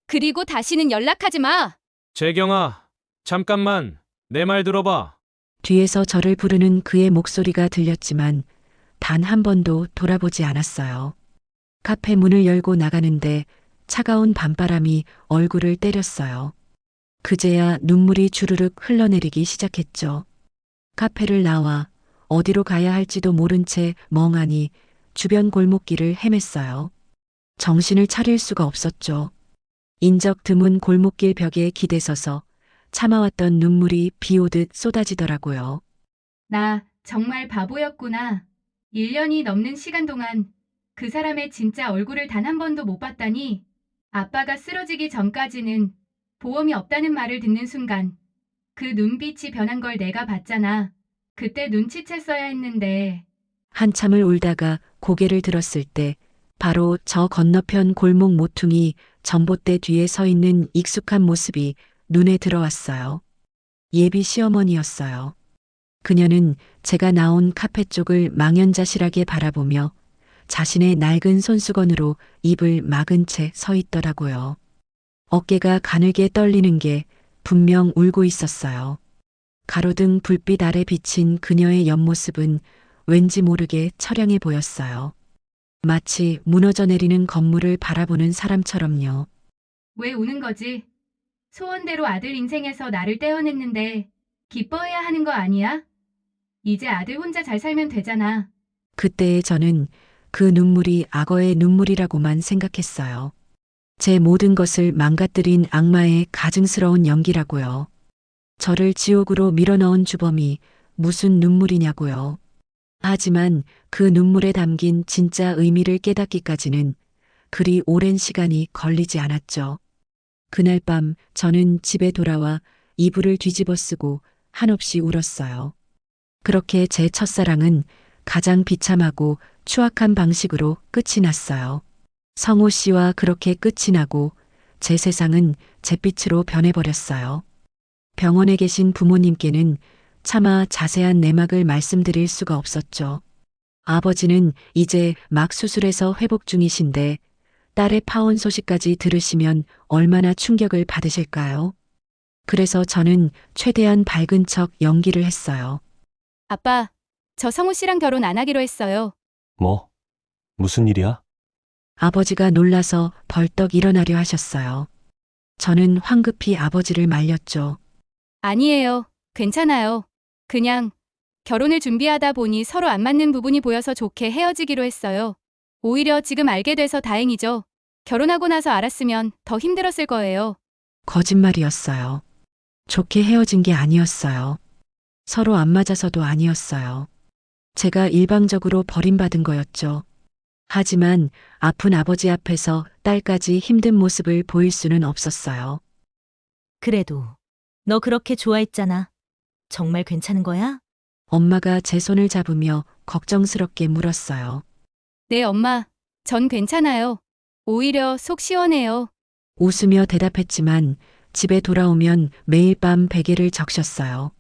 A: 그리고 다시는 연락하지 마.
C: 재경아, 잠깐만 내 말 들어봐.
B: 뒤에서 저를 부르는 그의 목소리가 들렸지만 단 한 번도 돌아보지 않았어요. 카페 문을 열고 나가는데 차가운 밤바람이 얼굴을 때렸어요. 그제야 눈물이 주르륵 흘러내리기 시작했죠. 카페를 나와 어디로 가야 할지도 모른 채 멍하니 주변 골목길을 헤맸어요. 정신을 차릴 수가 없었죠. 인적 드문 골목길 벽에 기대서서 참아왔던 눈물이 비 오듯 쏟아지더라고요.
A: 나 정말 바보였구나. 1년이 넘는 시간 동안 그 사람의 진짜 얼굴을 단 한 번도 못 봤다니. 아빠가 쓰러지기 전까지는 보험이 없다는 말을 듣는 순간 그 눈빛이 변한 걸 내가 봤잖아. 그때 눈치챘어야 했는데.
B: 한참을 울다가 고개를 들었을 때 바로 저 건너편 골목 모퉁이 전봇대 뒤에 서 있는 익숙한 모습이 눈에 들어왔어요. 예비 시어머니였어요. 그녀는 제가 나온 카페 쪽을 망연자실하게 바라보며 자신의 낡은 손수건으로 입을 막은 채 서 있더라고요. 어깨가 가늘게 떨리는 게 분명 울고 있었어요. 가로등 불빛 아래 비친 그녀의 옆모습은 왠지 모르게 처량해 보였어요. 마치 무너져 내리는 건물을 바라보는 사람처럼요.
A: 왜 우는 거지? 소원대로 아들 인생에서 나를 떼어냈는데 기뻐해야 하는 거 아니야? 이제 아들 혼자 잘 살면 되잖아.
B: 그때의 저는 그 눈물이 악어의 눈물이라고만 생각했어요. 제 모든 것을 망가뜨린 악마의 가증스러운 연기라고요. 저를 지옥으로 밀어넣은 주범이 무슨 눈물이냐고요. 하지만 그 눈물에 담긴 진짜 의미를 깨닫기까지는 그리 오랜 시간이 걸리지 않았죠. 그날 밤 저는 집에 돌아와 이불을 뒤집어 쓰고 한없이 울었어요. 그렇게 제 첫사랑은 가장 비참하고 추악한 방식으로 끝이 났어요. 성호 씨와 그렇게 끝이 나고 제 세상은 잿빛으로 변해버렸어요. 병원에 계신 부모님께는 차마 자세한 내막을 말씀드릴 수가 없었죠. 아버지는 이제 막 수술해서 회복 중이신데 딸의 파혼 소식까지 들으시면 얼마나 충격을 받으실까요? 그래서 저는 최대한 밝은 척 연기를 했어요.
A: 아빠, 저 성우 씨랑 결혼 안 하기로 했어요.
G: 뭐? 무슨 일이야?
B: 아버지가 놀라서 벌떡 일어나려 하셨어요. 저는 황급히 아버지를 말렸죠.
A: 아니에요. 괜찮아요. 그냥 결혼을 준비하다 보니 서로 안 맞는 부분이 보여서 좋게 헤어지기로 했어요. 오히려 지금 알게 돼서 다행이죠. 결혼하고 나서 알았으면 더 힘들었을 거예요.
B: 거짓말이었어요. 좋게 헤어진 게 아니었어요. 서로 안 맞아서도 아니었어요. 제가 일방적으로 버림받은 거였죠. 하지만 아픈 아버지 앞에서 딸까지 힘든 모습을 보일 수는 없었어요.
F: 그래도 너 그렇게 좋아했잖아. 정말 괜찮은 거야?
B: 엄마가 제 손을 잡으며 걱정스럽게 물었어요.
A: 네, 엄마. 전 괜찮아요. 오히려 속 시원해요.
B: 웃으며 대답했지만 집에 돌아오면 매일 밤 베개를 적셨어요.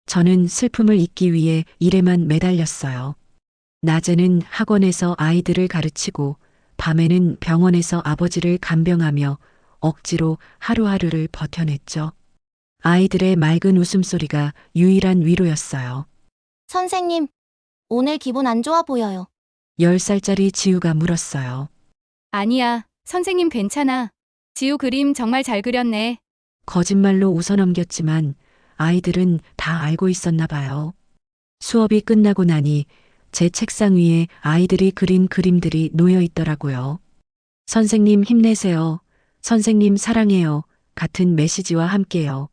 B: 저는 슬픔을 잊기 위해 일에만 매달렸어요. 낮에는 학원에서 아이들을 가르치고 밤에는 병원에서 아버지를 간병하며 억지로 하루하루를 버텨냈죠. 아이들의 맑은 웃음소리가 유일한 위로였어요.
D: 선생님, 오늘 기분 안 좋아 보여요.
B: 10살짜리 지우가 물었어요.
A: 아니야. 선생님 괜찮아. 지우 그림 정말 잘 그렸네.
B: 거짓말로 웃어넘겼지만 아이들은 다 알고 있었나 봐요. 수업이 끝나고 나니 제 책상 위에 아이들이 그린 그림들이 놓여 있더라고요. 선생님 힘내세요. 선생님 사랑해요. 같은 메시지와 함께요.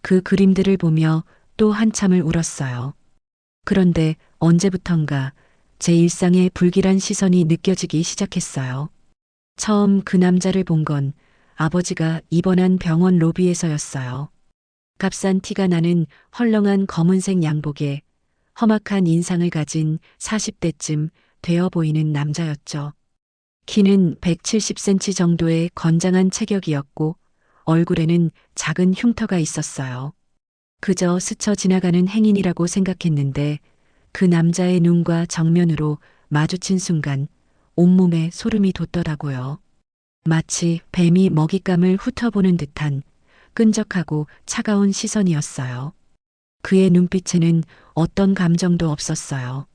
B: 그 그림들을 보며 또 한참을 울었어요. 그런데 언제부턴가 제 일상에 불길한 시선이 느껴지기 시작했어요. 처음 그 남자를 본 건 아버지가 입원한 병원 로비에서였어요. 값싼 티가 나는 헐렁한 검은색 양복에 험악한 인상을 가진 40대쯤 되어 보이는 남자였죠. 키는 170cm 정도의 건장한 체격이었고 얼굴에는 작은 흉터가 있었어요. 그저 스쳐 지나가는 행인이라고 생각했는데 그 남자의 눈과 정면으로 마주친 순간 온몸에 소름이 돋더라고요. 마치 뱀이 먹잇감을 훑어보는 듯한 끈적하고 차가운 시선이었어요. 그의 눈빛에는 어떤 감정도 없었어요.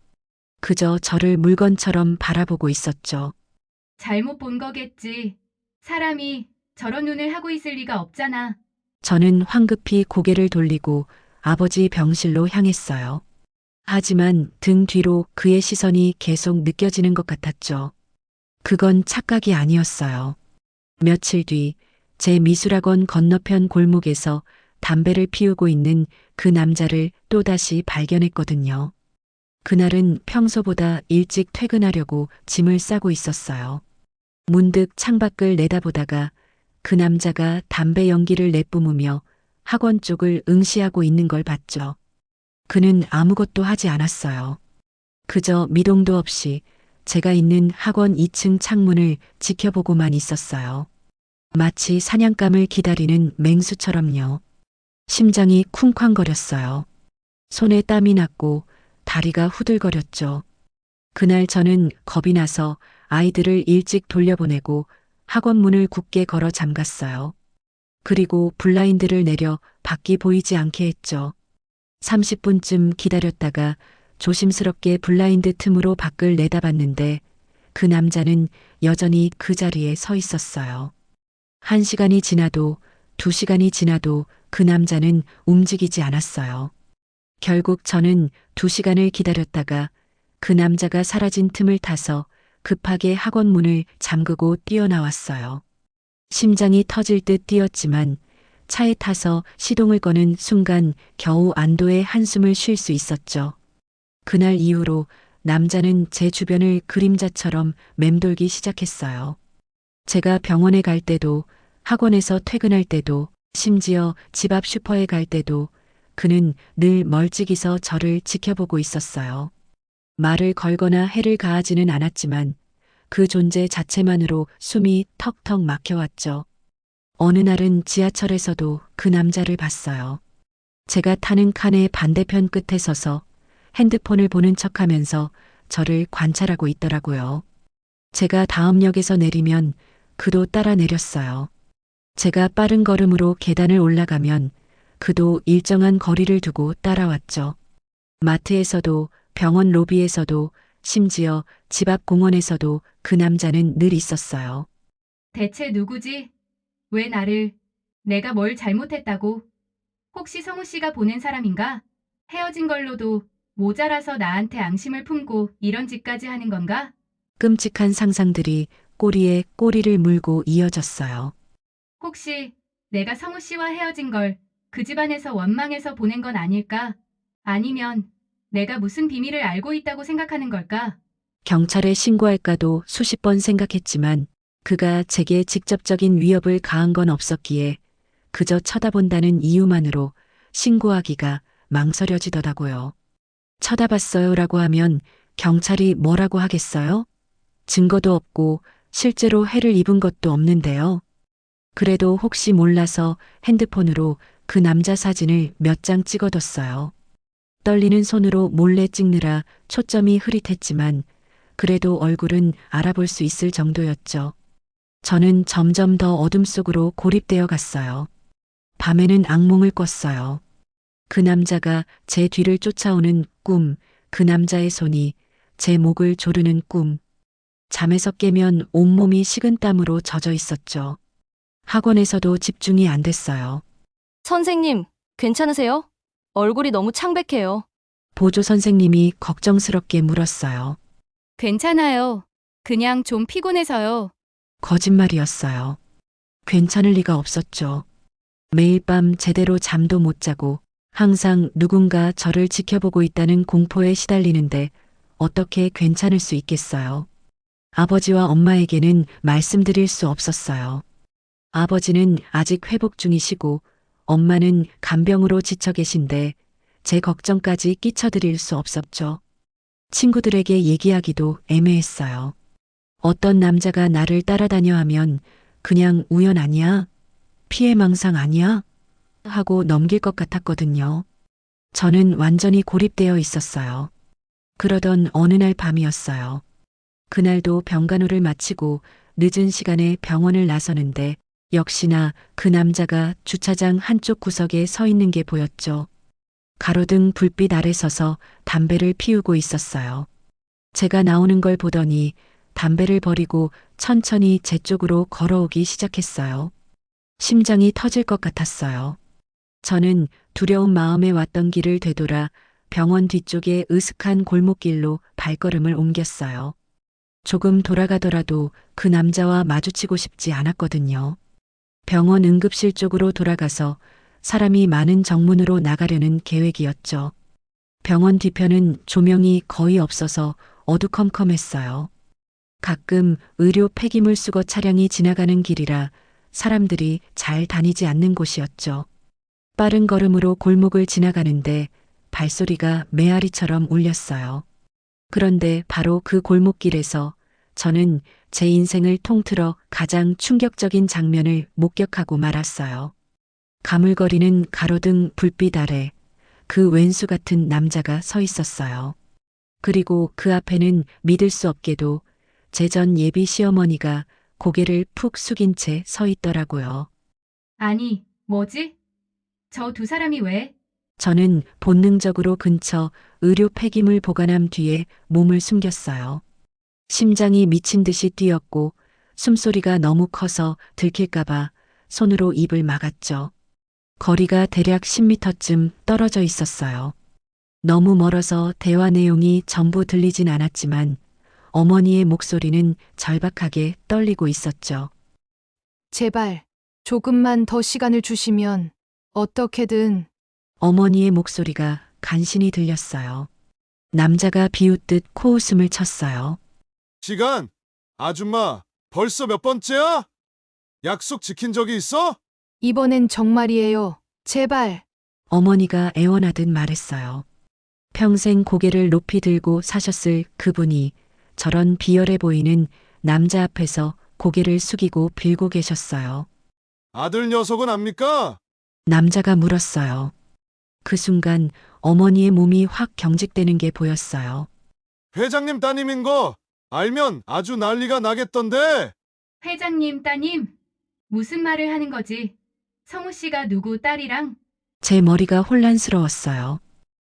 B: 그저 저를 물건처럼 바라보고 있었죠.
A: 잘못 본 거겠지. 사람이 저런 눈을 하고 있을 리가 없잖아.
B: 저는 황급히 고개를 돌리고 아버지 병실로 향했어요. 하지만 등 뒤로 그의 시선이 계속 느껴지는 것 같았죠. 그건 착각이 아니었어요. 며칠 뒤 제 미술학원 건너편 골목에서 담배를 피우고 있는 그 남자를 또다시 발견했거든요. 그날은 평소보다 일찍 퇴근하려고 짐을 싸고 있었어요. 문득 창밖을 내다보다가 그 남자가 담배 연기를 내뿜으며 학원 쪽을 응시하고 있는 걸 봤죠. 그는 아무것도 하지 않았어요. 그저 미동도 없이 제가 있는 학원 2층 창문을 지켜보고만 있었어요. 마치 사냥감을 기다리는 맹수처럼요. 심장이 쿵쾅거렸어요. 손에 땀이 났고 다리가 후들거렸죠. 그날 저는 겁이 나서 아이들을 일찍 돌려보내고 학원 문을 굳게 걸어 잠갔어요. 그리고 블라인드를 내려 밖이 보이지 않게 했죠. 30분쯤 기다렸다가 조심스럽게 블라인드 틈으로 밖을 내다봤는데 그 남자는 여전히 그 자리에 서 있었어요. 1시간이 지나도 2시간이 지나도 그 남자는 움직이지 않았어요. 결국 저는 2시간을 기다렸다가 그 남자가 사라진 틈을 타서 급하게 학원 문을 잠그고 뛰어나왔어요. 심장이 터질 듯 뛰었지만 차에 타서 시동을 거는 순간 겨우 안도의 한숨을 쉴 수 있었죠. 그날 이후로 남자는 제 주변을 그림자처럼 맴돌기 시작했어요. 제가 병원에 갈 때도, 학원에서 퇴근할 때도, 심지어 집 앞 슈퍼에 갈 때도 그는 늘 멀찍이서 저를 지켜보고 있었어요. 말을 걸거나 해를 가하지는 않았지만 그 존재 자체만으로 숨이 턱턱 막혀왔죠. 어느 날은 지하철에서도 그 남자를 봤어요. 제가 타는 칸의 반대편 끝에 서서 핸드폰을 보는 척하면서 저를 관찰하고 있더라고요. 제가 다음 역에서 내리면 그도 따라 내렸어요. 제가 빠른 걸음으로 계단을 올라가면 그도 일정한 거리를 두고 따라왔죠. 마트에서도 병원 로비에서도 심지어 집 앞 공원에서도 그 남자는 늘 있었어요.
A: 대체 누구지? 왜 나를? 내가 뭘 잘못했다고? 혹시 성우 씨가 보낸 사람인가? 헤어진 걸로도 모자라서 나한테 앙심을 품고 이런 짓까지 하는 건가?
B: 끔찍한 상상들이 꼬리에 꼬리를 물고 이어졌어요.
A: 혹시 내가 성우 씨와 헤어진 걸 그 집안에서 원망해서 보낸 건 아닐까? 아니면 내가 무슨 비밀을 알고 있다고 생각하는 걸까?
B: 경찰에 신고할까도 수십 번 생각했지만 그가 제게 직접적인 위협을 가한 건 없었기에 그저 쳐다본다는 이유만으로 신고하기가 망설여지더라고요. 쳐다봤어요라고 하면 경찰이 뭐라고 하겠어요? 증거도 없고 실제로 해를 입은 것도 없는데요. 그래도 혹시 몰라서 핸드폰으로 그 남자 사진을 몇 장 찍어뒀어요. 떨리는 손으로 몰래 찍느라 초점이 흐릿했지만 그래도 얼굴은 알아볼 수 있을 정도였죠. 저는 점점 더 어둠 속으로 고립되어 갔어요. 밤에는 악몽을 꿨어요. 그 남자가 제 뒤를 쫓아오는 꿈, 그 남자의 손이 제 목을 조르는 꿈. 잠에서 깨면 온몸이 식은땀으로 젖어 있었죠. 학원에서도 집중이 안 됐어요.
I: 선생님, 괜찮으세요? 얼굴이 너무 창백해요.
B: 보조 선생님이 걱정스럽게 물었어요.
A: 괜찮아요. 그냥 좀 피곤해서요.
B: 거짓말이었어요. 괜찮을 리가 없었죠. 매일 밤 제대로 잠도 못 자고 항상 누군가 저를 지켜보고 있다는 공포에 시달리는데 어떻게 괜찮을 수 있겠어요. 아버지와 엄마에게는 말씀드릴 수 없었어요. 아버지는 아직 회복 중이시고 엄마는 간병으로 지쳐 계신데 제 걱정까지 끼쳐드릴 수 없었죠. 친구들에게 얘기하기도 애매했어요. 어떤 남자가 나를 따라다녀 하면 그냥 우연 아니야? 피해망상 아니야? 하고 넘길 것 같았거든요. 저는 완전히 고립되어 있었어요. 그러던 어느 날 밤이었어요. 그날도 병간호를 마치고 늦은 시간에 병원을 나서는데 역시나 그 남자가 주차장 한쪽 구석에 서 있는 게 보였죠. 가로등 불빛 아래 서서 담배를 피우고 있었어요. 제가 나오는 걸 보더니 담배를 버리고 천천히 제 쪽으로 걸어오기 시작했어요. 심장이 터질 것 같았어요. 저는 두려운 마음에 왔던 길을 되돌아 병원 뒤쪽의 으슥한 골목길로 발걸음을 옮겼어요. 조금 돌아가더라도 그 남자와 마주치고 싶지 않았거든요. 병원 응급실 쪽으로 돌아가서 사람이 많은 정문으로 나가려는 계획이었죠. 병원 뒤편은 조명이 거의 없어서 어두컴컴했어요. 가끔 의료 폐기물 수거 차량이 지나가는 길이라 사람들이 잘 다니지 않는 곳이었죠. 빠른 걸음으로 골목을 지나가는데 발소리가 메아리처럼 울렸어요. 그런데 바로 그 골목길에서 저는 제 인생을 통틀어 가장 충격적인 장면을 목격하고 말았어요. 가물거리는 가로등 불빛 아래 그 왼수 같은 남자가 서 있었어요. 그리고 그 앞에는 믿을 수 없게도 제 전 예비 시어머니가 고개를 푹 숙인 채 서 있더라고요.
A: 아니, 뭐지? 저 두 사람이 왜?
B: 저는 본능적으로 근처 의료 폐기물 보관함 뒤에 몸을 숨겼어요. 심장이 미친 듯이 뛰었고 숨소리가 너무 커서 들킬까봐 손으로 입을 막았죠. 거리가 대략 10m쯤 떨어져 있었어요. 너무 멀어서 대화 내용이 전부 들리진 않았지만 어머니의 목소리는 절박하게 떨리고 있었죠.
H: 제발 조금만 더 시간을 주시면 어떻게든.
B: 어머니의 목소리가 간신히 들렸어요. 남자가 비웃듯 코웃음을 쳤어요.
J: 시간? 아줌마, 벌써 몇 번째야? 약속 지킨 적이 있어?
H: 이번엔 정말이에요. 제발.
B: 어머니가 애원하듯 말했어요. 평생 고개를 높이 들고 사셨을 그분이 저런 비열해 보이는 남자 앞에서 고개를 숙이고 빌고 계셨어요.
J: 아들 녀석은 압니까?
B: 남자가 물었어요. 그 순간 어머니의 몸이 확 경직되는 게 보였어요.
J: 회장님 따님인 거 알면 아주 난리가 나겠던데.
A: 회장님 따님, 무슨 말을 하는 거지? 성우 씨가 누구 딸이랑?
B: 제 머리가 혼란스러웠어요.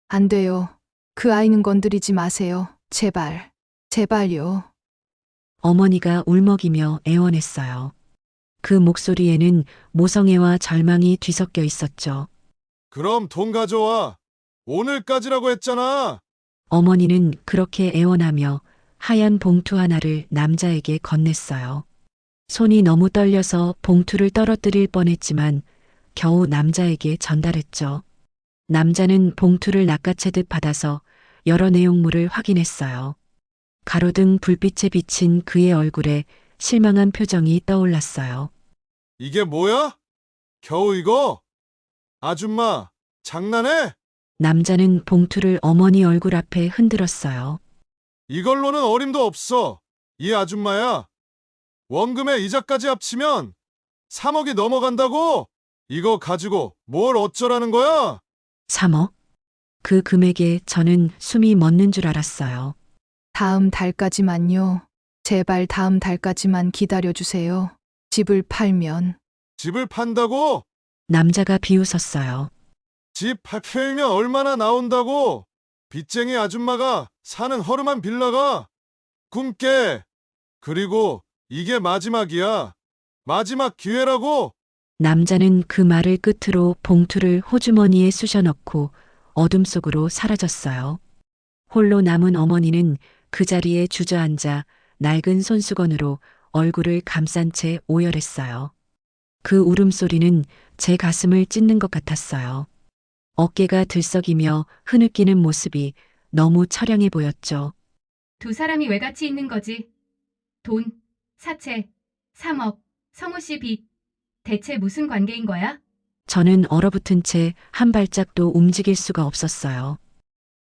H: 안 돼요. 그 아이는 건드리지 마세요. 제발. 제발요.
B: 어머니가 울먹이며 애원했어요. 그 목소리에는 모성애와 절망이 뒤섞여 있었죠.
J: 그럼 돈 가져와. 오늘까지라고 했잖아.
B: 어머니는 그렇게 애원하며 하얀 봉투 하나를 남자에게 건넸어요. 손이 너무 떨려서 봉투를 떨어뜨릴 뻔했지만 겨우 남자에게 전달했죠. 남자는 봉투를 낚아채듯 받아서 여러 내용물을 확인했어요. 가로등 불빛에 비친 그의 얼굴에 실망한 표정이 떠올랐어요.
J: 이게 뭐야? 겨우 이거? 아줌마, 장난해?
B: 남자는 봉투를 어머니 얼굴 앞에 흔들었어요.
J: 이걸로는 어림도 없어. 이 아줌마야. 원금에 이자까지 합치면 3억이 넘어간다고? 이거 가지고 뭘 어쩌라는 거야?
B: 3억? 그 금액에 저는 숨이 멎는 줄 알았어요.
H: 다음 달까지만요. 제발 다음 달까지만 기다려주세요. 집을 팔면.
J: 집을 판다고?
B: 남자가 비웃었어요.
J: 집 팔면 얼마나 나온다고? 빚쟁이 아줌마가 사는 허름한 빌라가 꿈깨. 그리고 이게 마지막이야. 마지막 기회라고.
B: 남자는 그 말을 끝으로 봉투를 호주머니에 쑤셔넣고 어둠 속으로 사라졌어요. 홀로 남은 어머니는 그 자리에 주저앉아 낡은 손수건으로 얼굴을 감싼 채 오열했어요. 그 울음소리는 제 가슴을 찢는 것 같았어요. 어깨가 들썩이며 흐느끼는 모습이 너무 처량해 보였죠.
A: 두 사람이 왜 같이 있는 거지? 돈, 사채, 3억, 성우 씨 빚. 대체 무슨 관계인 거야?
B: 저는 얼어붙은 채 한 발짝도 움직일 수가 없었어요.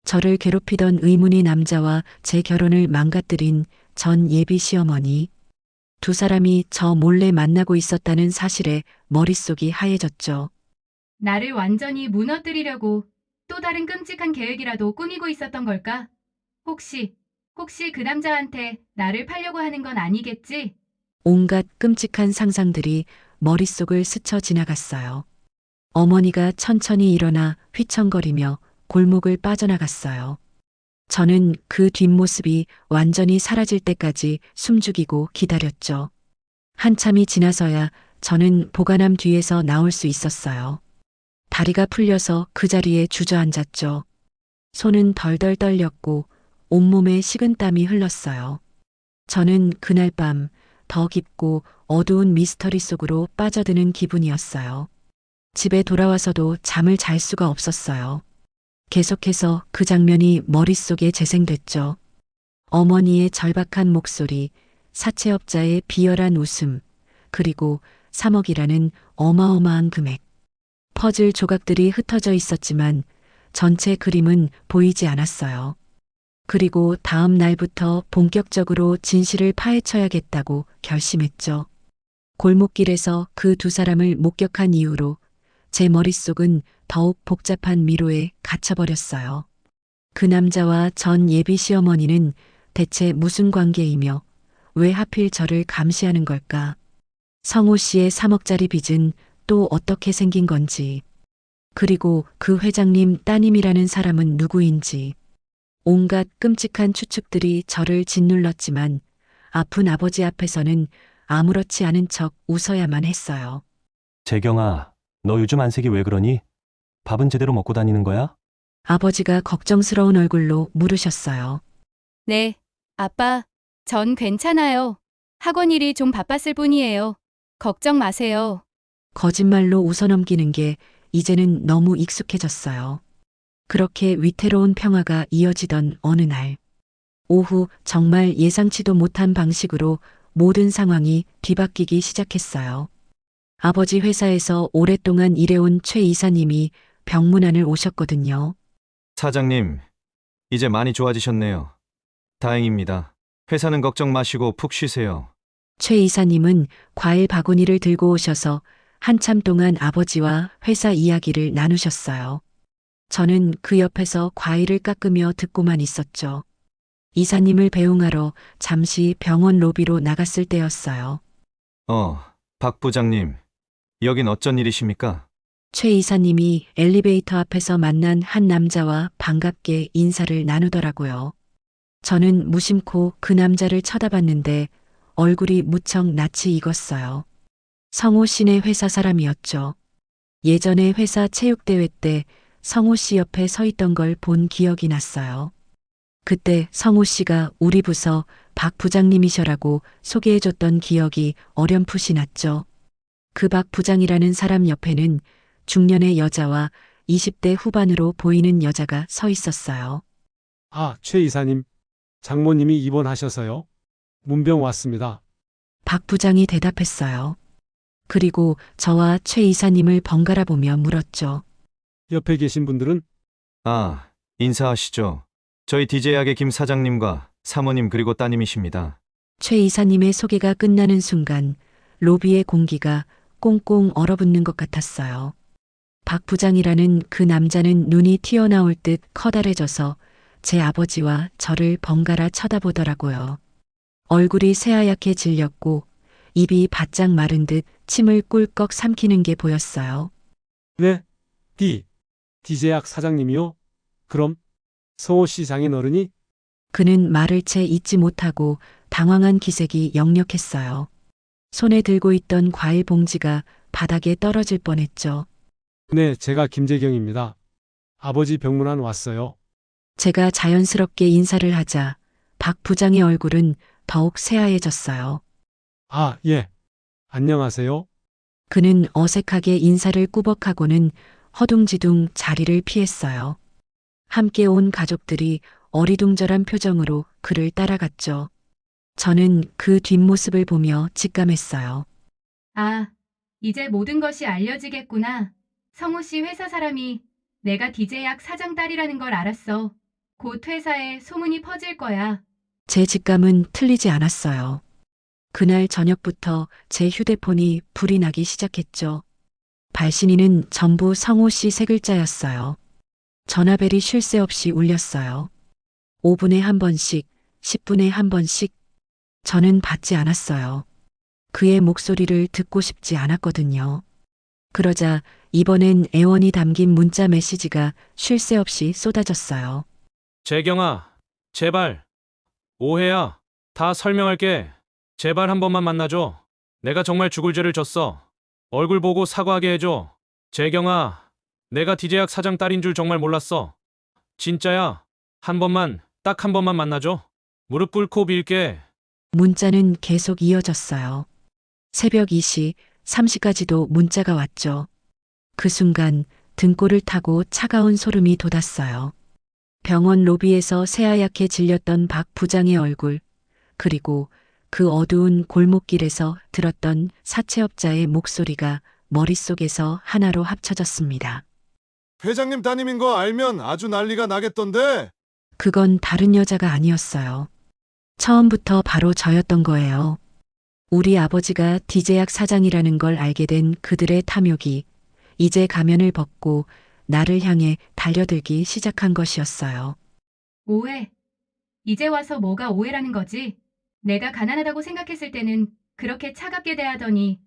B: 저를 괴롭히던 의문의 남자와 제 결혼을 망가뜨린 전 예비 시어머니. 두 사람이 저 몰래 만나고 있었다는 사실에 머릿속이 하얘졌죠.
A: 나를 완전히 무너뜨리려고 또 다른 끔찍한 계획이라도 꾸미고 있었던 걸까? 혹시 그 남자한테 나를 팔려고 하는 건 아니겠지?
B: 온갖 끔찍한 상상들이 머릿속을 스쳐 지나갔어요. 어머니가 천천히 일어나 휘청거리며 골목을 빠져나갔어요. 저는 그 뒷모습이 완전히 사라질 때까지 숨죽이고 기다렸죠. 한참이 지나서야 저는 보관함 뒤에서 나올 수 있었어요. 다리가 풀려서 그 자리에 주저앉았죠. 손은 덜덜 떨렸고 온몸에 식은땀이 흘렀어요. 저는 그날 밤 더 깊고 어두운 미스터리 속으로 빠져드는 기분이었어요. 집에 돌아와서도 잠을 잘 수가 없었어요. 계속해서 그 장면이 머릿속에 재생됐죠. 어머니의 절박한 목소리, 사채업자의 비열한 웃음, 그리고 3억이라는 어마어마한 금액. 퍼즐 조각들이 흩어져 있었지만 전체 그림은 보이지 않았어요. 그리고 다음 날부터 본격적으로 진실을 파헤쳐야겠다고 결심했죠. 골목길에서 그 두 사람을 목격한 이후로 제 머릿속은 더욱 복잡한 미로에 갇혀버렸어요. 그 남자와 전 예비 시어머니는 대체 무슨 관계이며 왜 하필 저를 감시하는 걸까? 성호 씨의 3억짜리 빚은 또 어떻게 생긴 건지, 그리고 그 회장님 따님이라는 사람은 누구인지, 온갖 끔찍한 추측들이 저를 짓눌렀지만 아픈 아버지 앞에서는 아무렇지 않은 척 웃어야만 했어요.
G: 재경아, 너 요즘 안색이 왜 그러니? 밥은 제대로 먹고 다니는 거야?
B: 아버지가 걱정스러운 얼굴로 물으셨어요.
A: 네, 아빠, 전 괜찮아요. 학원 일이 좀 바빴을 뿐이에요. 걱정 마세요.
B: 거짓말로 웃어넘기는 게 이제는 너무 익숙해졌어요. 그렇게 위태로운 평화가 이어지던 어느 날, 오후 정말 예상치도 못한 방식으로 모든 상황이 뒤바뀌기 시작했어요. 아버지 회사에서 오랫동안 일해온 최 이사님이 병문안을 오셨거든요.
K: 사장님, 이제 많이 좋아지셨네요. 다행입니다. 회사는 걱정 마시고 푹 쉬세요.
B: 최 이사님은 과일 바구니를 들고 오셔서 한참 동안 아버지와 회사 이야기를 나누셨어요. 저는 그 옆에서 과일을 깎으며 듣고만 있었죠. 이사님을 배웅하러 잠시 병원 로비로 나갔을 때였어요.
K: 박 부장님, 여긴 어쩐 일이십니까?
B: 최 이사님이 엘리베이터 앞에서 만난 한 남자와 반갑게 인사를 나누더라고요. 저는 무심코 그 남자를 쳐다봤는데 얼굴이 무척 낯이 익었어요. 성호 씨네 회사 사람이었죠. 예전에 회사 체육대회 때 성호 씨 옆에 서 있던 걸 본 기억이 났어요. 그때 성호 씨가 우리 부서 박 부장님이셔라고 소개해줬던 기억이 어렴풋이 났죠. 그 박 부장이라는 사람 옆에는 중년의 여자와 20대 후반으로 보이는 여자가 서 있었어요.
L: 아, 최 이사님. 장모님이 입원하셔서요. 문병 왔습니다.
B: 박 부장이 대답했어요. 그리고 저와 최 이사님을 번갈아 보며 물었죠.
L: 옆에 계신 분들은?
K: 인사하시죠. 저희 DJ학의 김 사장님과 사모님 그리고 따님이십니다.
B: 최 이사님의 소개가 끝나는 순간 로비의 공기가 꽁꽁 얼어붙는 것 같았어요. 박 부장이라는 그 남자는 눈이 튀어나올 듯 커다래져서 제 아버지와 저를 번갈아 쳐다보더라고요. 얼굴이 새하얗게 질렸고 입이 바짝 마른 듯 침을 꿀꺽 삼키는 게 보였어요.
L: 네, DJ학 사장님이요? 그럼 성호 씨 장인어른이?
B: 그는 말을 채 잇지 못하고 당황한 기색이 역력했어요. 손에 들고 있던 과일 봉지가 바닥에 떨어질 뻔했죠.
L: 네, 제가 김재경입니다. 아버지 병문안 왔어요.
B: 제가 자연스럽게 인사를 하자 박 부장의 얼굴은 더욱 새하얘졌어요.
L: 아, 예. 안녕하세요.
B: 그는 어색하게 인사를 꾸벅하고는 허둥지둥 자리를 피했어요. 함께 온 가족들이 어리둥절한 표정으로 그를 따라갔죠. 저는 그 뒷모습을 보며 직감했어요.
A: 아, 이제 모든 것이 알려지겠구나. 성호 씨 회사 사람이 내가 DJ학 사장 딸이라는 걸 알았어. 곧 회사에 소문이 퍼질 거야.
B: 제 직감은 틀리지 않았어요. 그날 저녁부터 제 휴대폰이 불이 나기 시작했죠. 발신인은 전부 성호 씨 세 글자였어요. 전화벨이 쉴 새 없이 울렸어요. 5분에 한 번씩, 10분에 한 번씩. 저는 받지 않았어요. 그의 목소리를 듣고 싶지 않았거든요. 그러자 이번엔 애원이 담긴 문자 메시지가 쉴 새 없이 쏟아졌어요.
C: 재경아, 제발. 오해야. 다 설명할게. 제발 한 번만 만나줘. 내가 정말 죽을 죄를 졌어. 얼굴 보고 사과하게 해줘. 재경아, 내가 DJ학 사장 딸인 줄 정말 몰랐어. 진짜야. 한 번만, 딱 한 번만 만나줘. 무릎 꿇고 빌게.
B: 문자는 계속 이어졌어요. 새벽 2시, 3시까지도 문자가 왔죠. 그 순간 등골을 타고 차가운 소름이 돋았어요. 병원 로비에서 새하얗게 질렸던 박 부장의 얼굴, 그리고 그 어두운 골목길에서 들었던 사채업자의 목소리가 머릿속에서 하나로 합쳐졌습니다.
J: 회장님 따님인 거 알면 아주 난리가 나겠던데.
B: 그건 다른 여자가 아니었어요. 처음부터 바로 저였던 거예요. 우리 아버지가 디제약 사장이라는 걸 알게 된 그들의 탐욕이 이제 가면을 벗고 나를 향해 달려들기 시작한 것이었어요.
A: 오해. 이제 와서 뭐가 오해라는 거지? 내가 가난하다고 생각했을 때는 그렇게 차갑게 대하더니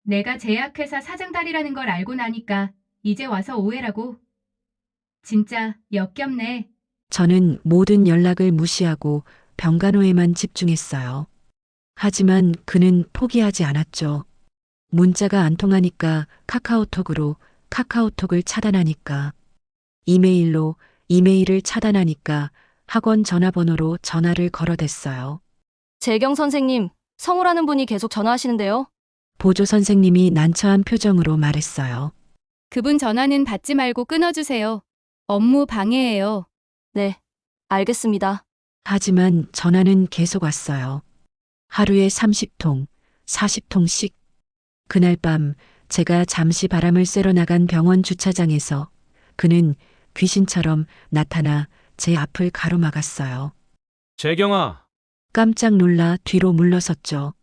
A: 내가 제약회사 사장 딸이라는 걸 알고 나니까 이제 와서 오해라고? 진짜 역겹네.
B: 저는 모든 연락을 무시하고 병간호에만 집중했어요. 하지만 그는 포기하지 않았죠. 문자가 안 통하니까 카카오톡으로, 카카오톡을 차단하니까 이메일로, 이메일을 차단하니까 학원 전화번호로 전화를 걸어댔어요.
I: 재경 선생님, 성우라는 분이 계속 전화하시는데요.
B: 보조 선생님이 난처한 표정으로 말했어요.
A: 그분 전화는 받지 말고 끊어주세요. 업무 방해예요.
I: 네, 알겠습니다.
B: 하지만 전화는 계속 왔어요. 하루에 30통, 40통씩. 그날 밤 제가 잠시 바람을 쐬러 나간 병원 주차장에서 그는 귀신처럼 나타나 제 앞을 가로막았어요.
C: 재경아,
B: 깜짝 놀라 뒤로 물러섰죠.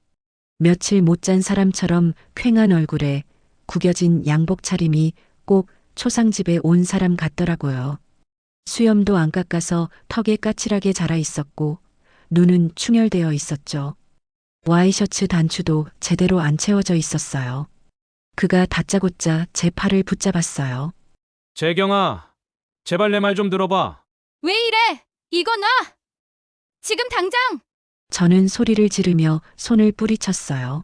B: 며칠 못 잔 사람처럼 퀭한 얼굴에 구겨진 양복 차림이 꼭 초상집에 온 사람 같더라고요. 수염도 안 깎아서 턱에 까칠하게 자라 있었고 눈은 충혈되어 있었죠. 와이셔츠 단추도 제대로 안 채워져 있었어요. 그가 다짜고짜 제 팔을 붙잡았어요.
C: 재경아, 제발 내 말 좀 들어봐.
A: 왜 이래? 이거 놔! 지금 당장!
B: 저는 소리를 지르며 손을 뿌리쳤어요.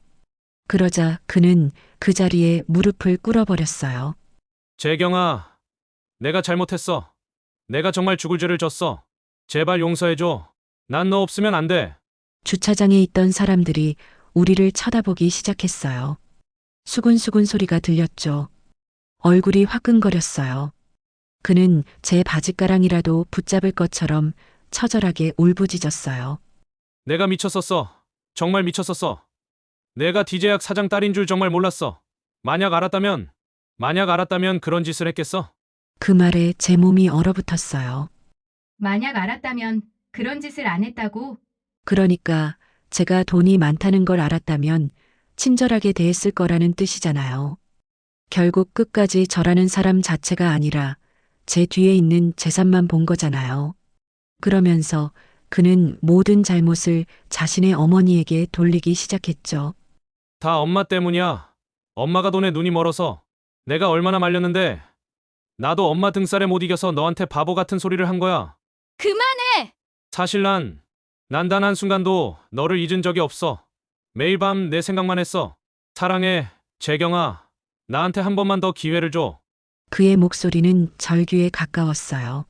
B: 그러자 그는 그 자리에 무릎을 꿇어버렸어요.
C: 재경아, 내가 잘못했어. 내가 정말 죽을 죄를 졌어. 제발 용서해줘. 난 너 없으면 안 돼.
B: 주차장에 있던 사람들이 우리를 쳐다보기 시작했어요. 수근수근 소리가 들렸죠. 얼굴이 화끈거렸어요. 그는 제 바짓가랑이라도 붙잡을 것처럼 처절하게 울부짖었어요.
C: 내가 미쳤었어. 정말 미쳤었어. 내가 디제약 사장 딸인 줄 정말 몰랐어. 만약 알았다면 그런 짓을 했겠어?
B: 그 말에 제 몸이 얼어붙었어요.
A: 만약 알았다면 그런 짓을 안 했다고?
B: 그러니까 제가 돈이 많다는 걸 알았다면 친절하게 대했을 거라는 뜻이잖아요. 결국 끝까지 저라는 사람 자체가 아니라 제 뒤에 있는 재산만 본 거잖아요. 그러면서 그는 모든 잘못을 자신의 어머니에게 돌리기 시작했죠.
C: 다 엄마 때문이야. 엄마가 돈에 눈이 멀어서. 내가 얼마나 말렸는데. 나도 엄마 등살에 못 이겨서 너한테 바보 같은 소리를 한 거야.
A: 그만해!
C: 사실 난 단 한순간도 너를 잊은 적이 없어. 매일 밤 내 생각만 했어. 사랑해, 재경아. 나한테 한 번만 더 기회를 줘.
B: 그의 목소리는 절규에 가까웠어요.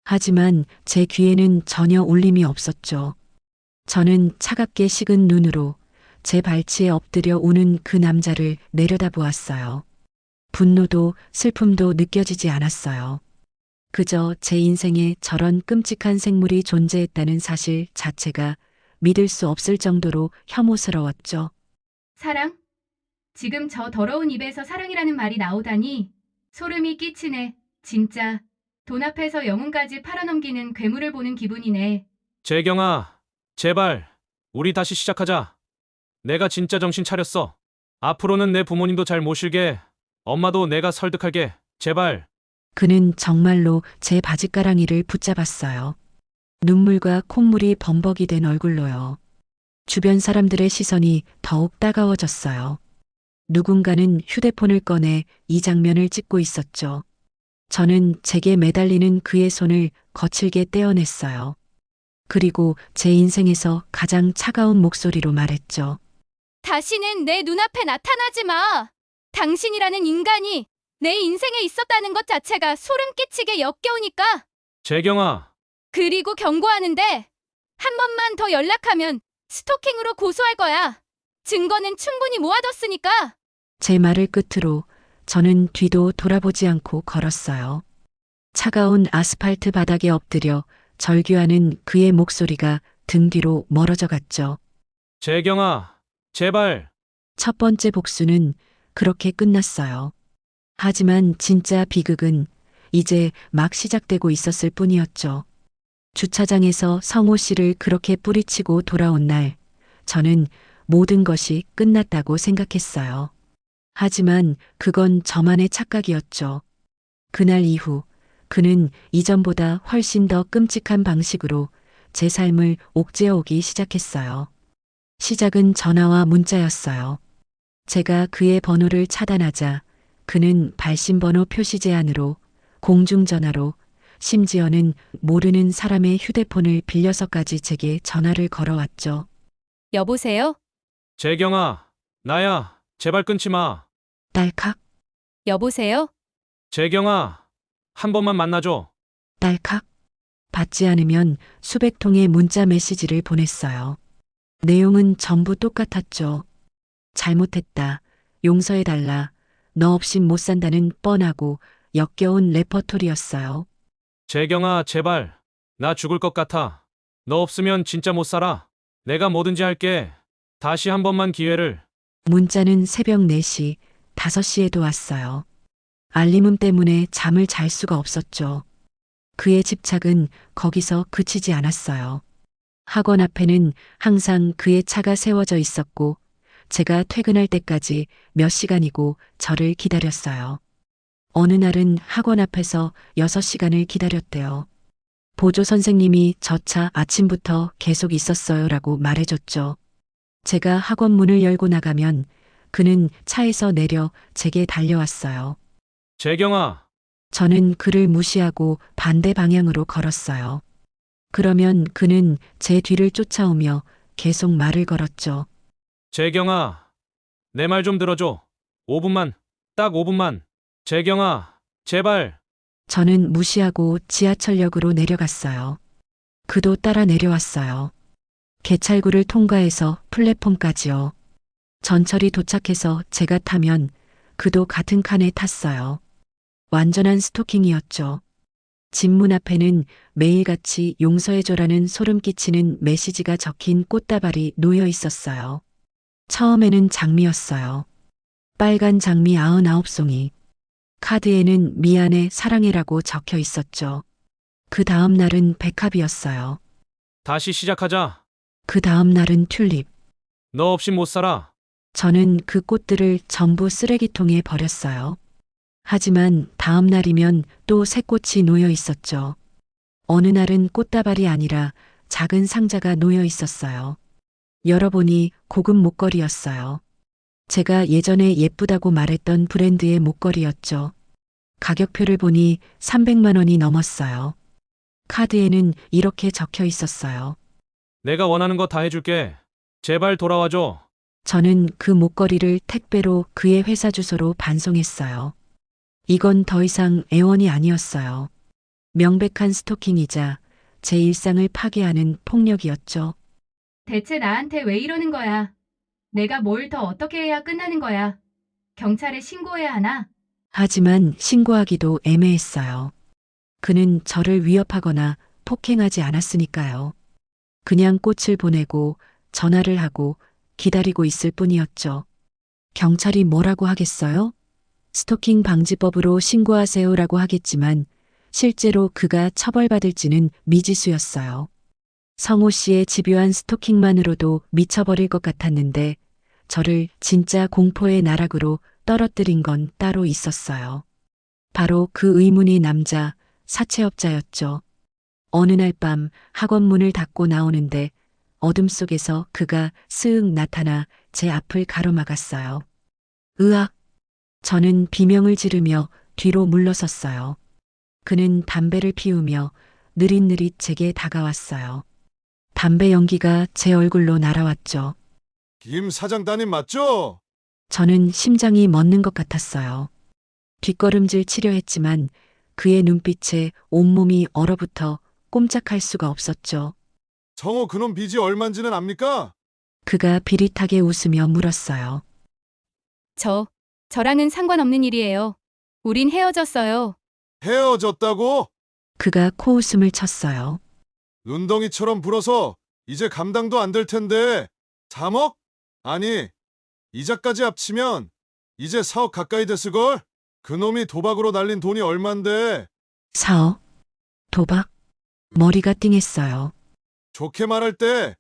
B: 하지만 제 귀에는 전혀 울림이 없었죠. 저는 차갑게 식은 눈으로 제 발치에 엎드려 우는 그 남자를 내려다보았어요. 분노도 슬픔도 느껴지지 않았어요. 그저 제 인생에 저런 끔찍한 생물이 존재했다는 사실 자체가 믿을 수 없을 정도로 혐오스러웠죠.
A: 사랑? 지금 저 더러운 입에서 사랑이라는 말이 나오다니 소름이 끼치네. 진짜 돈 앞에서 영혼까지 팔아넘기는 괴물을 보는 기분이네.
C: 재경아, 제발 우리 다시 시작하자. 내가 진짜 정신 차렸어. 앞으로는 내 부모님도 잘 모실게. 엄마도 내가 설득할게. 제발.
B: 그는 정말로 제 바짓가랑이를 붙잡았어요. 눈물과 콧물이 범벅이 된 얼굴로요. 주변 사람들의 시선이 더욱 따가워졌어요. 누군가는 휴대폰을 꺼내 이 장면을 찍고 있었죠. 저는 제게 매달리는 그의 손을 거칠게 떼어냈어요. 그리고 제 인생에서 가장 차가운 목소리로 말했죠.
A: 다시는 내 눈앞에 나타나지 마. 당신이라는 인간이 내 인생에 있었다는 것 자체가 소름 끼치게 역겨우니까.
C: 재경아.
A: 그리고 경고하는데 한 번만 더 연락하면 스토킹으로 고소할 거야. 증거는 충분히 모아뒀으니까.
B: 제 말을 끝으로 저는 뒤도 돌아보지 않고 걸었어요. 차가운 아스팔트 바닥에 엎드려 절규하는 그의 목소리가 등 뒤로 멀어져 갔죠.
C: 재경아, 제발.
B: 첫 번째 복수는 그렇게 끝났어요. 하지만 진짜 비극은 이제 막 시작되고 있었을 뿐이었죠. 주차장에서 성호 씨를 그렇게 뿌리치고 돌아온 날, 저는 모든 것이 끝났다고 생각했어요. 하지만 그건 저만의 착각이었죠. 그날 이후 그는 이전보다 훨씬 더 끔찍한 방식으로 제 삶을 옥죄어오기 시작했어요. 시작은 전화와 문자였어요. 제가 그의 번호를 차단하자 그는 발신번호 표시 제한으로, 공중전화로, 심지어는 모르는 사람의 휴대폰을 빌려서까지 제게 전화를 걸어왔죠.
A: 여보세요?
C: 재경아, 나야. 제발 끊지 마.
B: 딸칵,
A: 여보세요?
C: 재경아, 한 번만 만나줘.
B: 딸칵. 받지 않으면 수백 통의 문자 메시지를 보냈어요. 내용은 전부 똑같았죠. 잘못했다. 용서해달라. 너 없인 못 산다는 뻔하고 역겨운 레퍼토리였어요.
C: 재경아, 제발. 나 죽을 것 같아. 너 없으면 진짜 못 살아. 내가 뭐든지 할게. 다시 한 번만 기회를.
B: 문자는 새벽 4시, 5시에도 왔어요. 알림음 때문에 잠을 잘 수가 없었죠. 그의 집착은 거기서 그치지 않았어요. 학원 앞에는 항상 그의 차가 세워져 있었고, 제가 퇴근할 때까지 몇 시간이고 저를 기다렸어요. 어느 날은 학원 앞에서 6시간을 기다렸대요. 보조 선생님이 저 차 아침부터 계속 있었어요라고 말해줬죠. 제가 학원 문을 열고 나가면 그는 차에서 내려 제게 달려왔어요.
C: 재경아,
B: 저는 그를 무시하고 반대 방향으로 걸었어요. 그러면 그는 제 뒤를 쫓아오며 계속 말을 걸었죠.
C: 재경아, 내 말 좀 들어줘. 5분만, 딱 5분만. 재경아, 제발.
B: 저는 무시하고 지하철역으로 내려갔어요. 그도 따라 내려왔어요. 개찰구를 통과해서 플랫폼까지요. 전철이 도착해서 제가 타면 그도 같은 칸에 탔어요. 완전한 스토킹이었죠. 집 문 앞에는 매일같이 용서해줘라는 소름 끼치는 메시지가 적힌 꽃다발이 놓여 있었어요. 처음에는 장미였어요. 빨간 장미 99송이. 카드에는 미안해, 사랑해라고 적혀 있었죠. 그 다음 날은 백합이었어요.
C: 다시 시작하자.
B: 그 다음 날은 튤립.
C: 너 없인 못 살아.
B: 저는 그 꽃들을 전부 쓰레기통에 버렸어요. 하지만 다음 날이면 또 새 꽃이 놓여 있었죠. 어느 날은 꽃다발이 아니라 작은 상자가 놓여 있었어요. 열어보니 고급 목걸이였어요. 제가 예전에 예쁘다고 말했던 브랜드의 목걸이였죠. 가격표를 보니 300만 원이 넘었어요. 카드에는 이렇게 적혀 있었어요.
C: 내가 원하는 거 다 해줄게. 제발 돌아와줘.
B: 저는 그 목걸이를 택배로 그의 회사 주소로 반송했어요. 이건 더 이상 애원이 아니었어요. 명백한 스토킹이자 제 일상을 파괴하는 폭력이었죠.
A: 대체 나한테 왜 이러는 거야? 내가 뭘 더 어떻게 해야 끝나는 거야? 경찰에 신고해야 하나?
B: 하지만 신고하기도 애매했어요. 그는 저를 위협하거나 폭행하지 않았으니까요. 그냥 꽃을 보내고 전화를 하고 기다리고 있을 뿐이었죠. 경찰이 뭐라고 하겠어요? 스토킹 방지법으로 신고하세요라고 하겠지만 실제로 그가 처벌받을지는 미지수였어요. 성호 씨의 집요한 스토킹만으로도 미쳐버릴 것 같았는데 저를 진짜 공포의 나락으로 떨어뜨린 건 따로 있었어요. 바로 그 의문의 남자, 사채업자였죠. 어느 날 밤 학원 문을 닫고 나오는데 어둠 속에서 그가 스윽 나타나 제 앞을 가로막았어요. 으악! 저는 비명을 지르며 뒤로 물러섰어요. 그는 담배를 피우며 느릿느릿 제게 다가왔어요. 담배 연기가 제 얼굴로 날아왔죠.
J: 김 사장 따님 맞죠?
B: 저는 심장이 멎는 것 같았어요. 뒷걸음질 치려 했지만 그의 눈빛에 온몸이 얼어붙어 꼼짝할 수가 없었죠.
J: 성호 그놈 빚이 얼만지는 압니까?
B: 그가 비릿하게 웃으며 물었어요.
A: 저랑은 상관없는 일이에요. 우린 헤어졌어요.
J: 헤어졌다고?
B: 그가 코웃음을 쳤어요.
J: 눈덩이처럼 불어서 이제 감당도 안 될 텐데 3억? 아니, 이자까지 합치면 이제 4억 가까이 됐을걸? 그놈이 도박으로 날린 돈이 얼만데.
B: 4억? 도박? 머리가 띵했어요.
J: 좋게 말할 때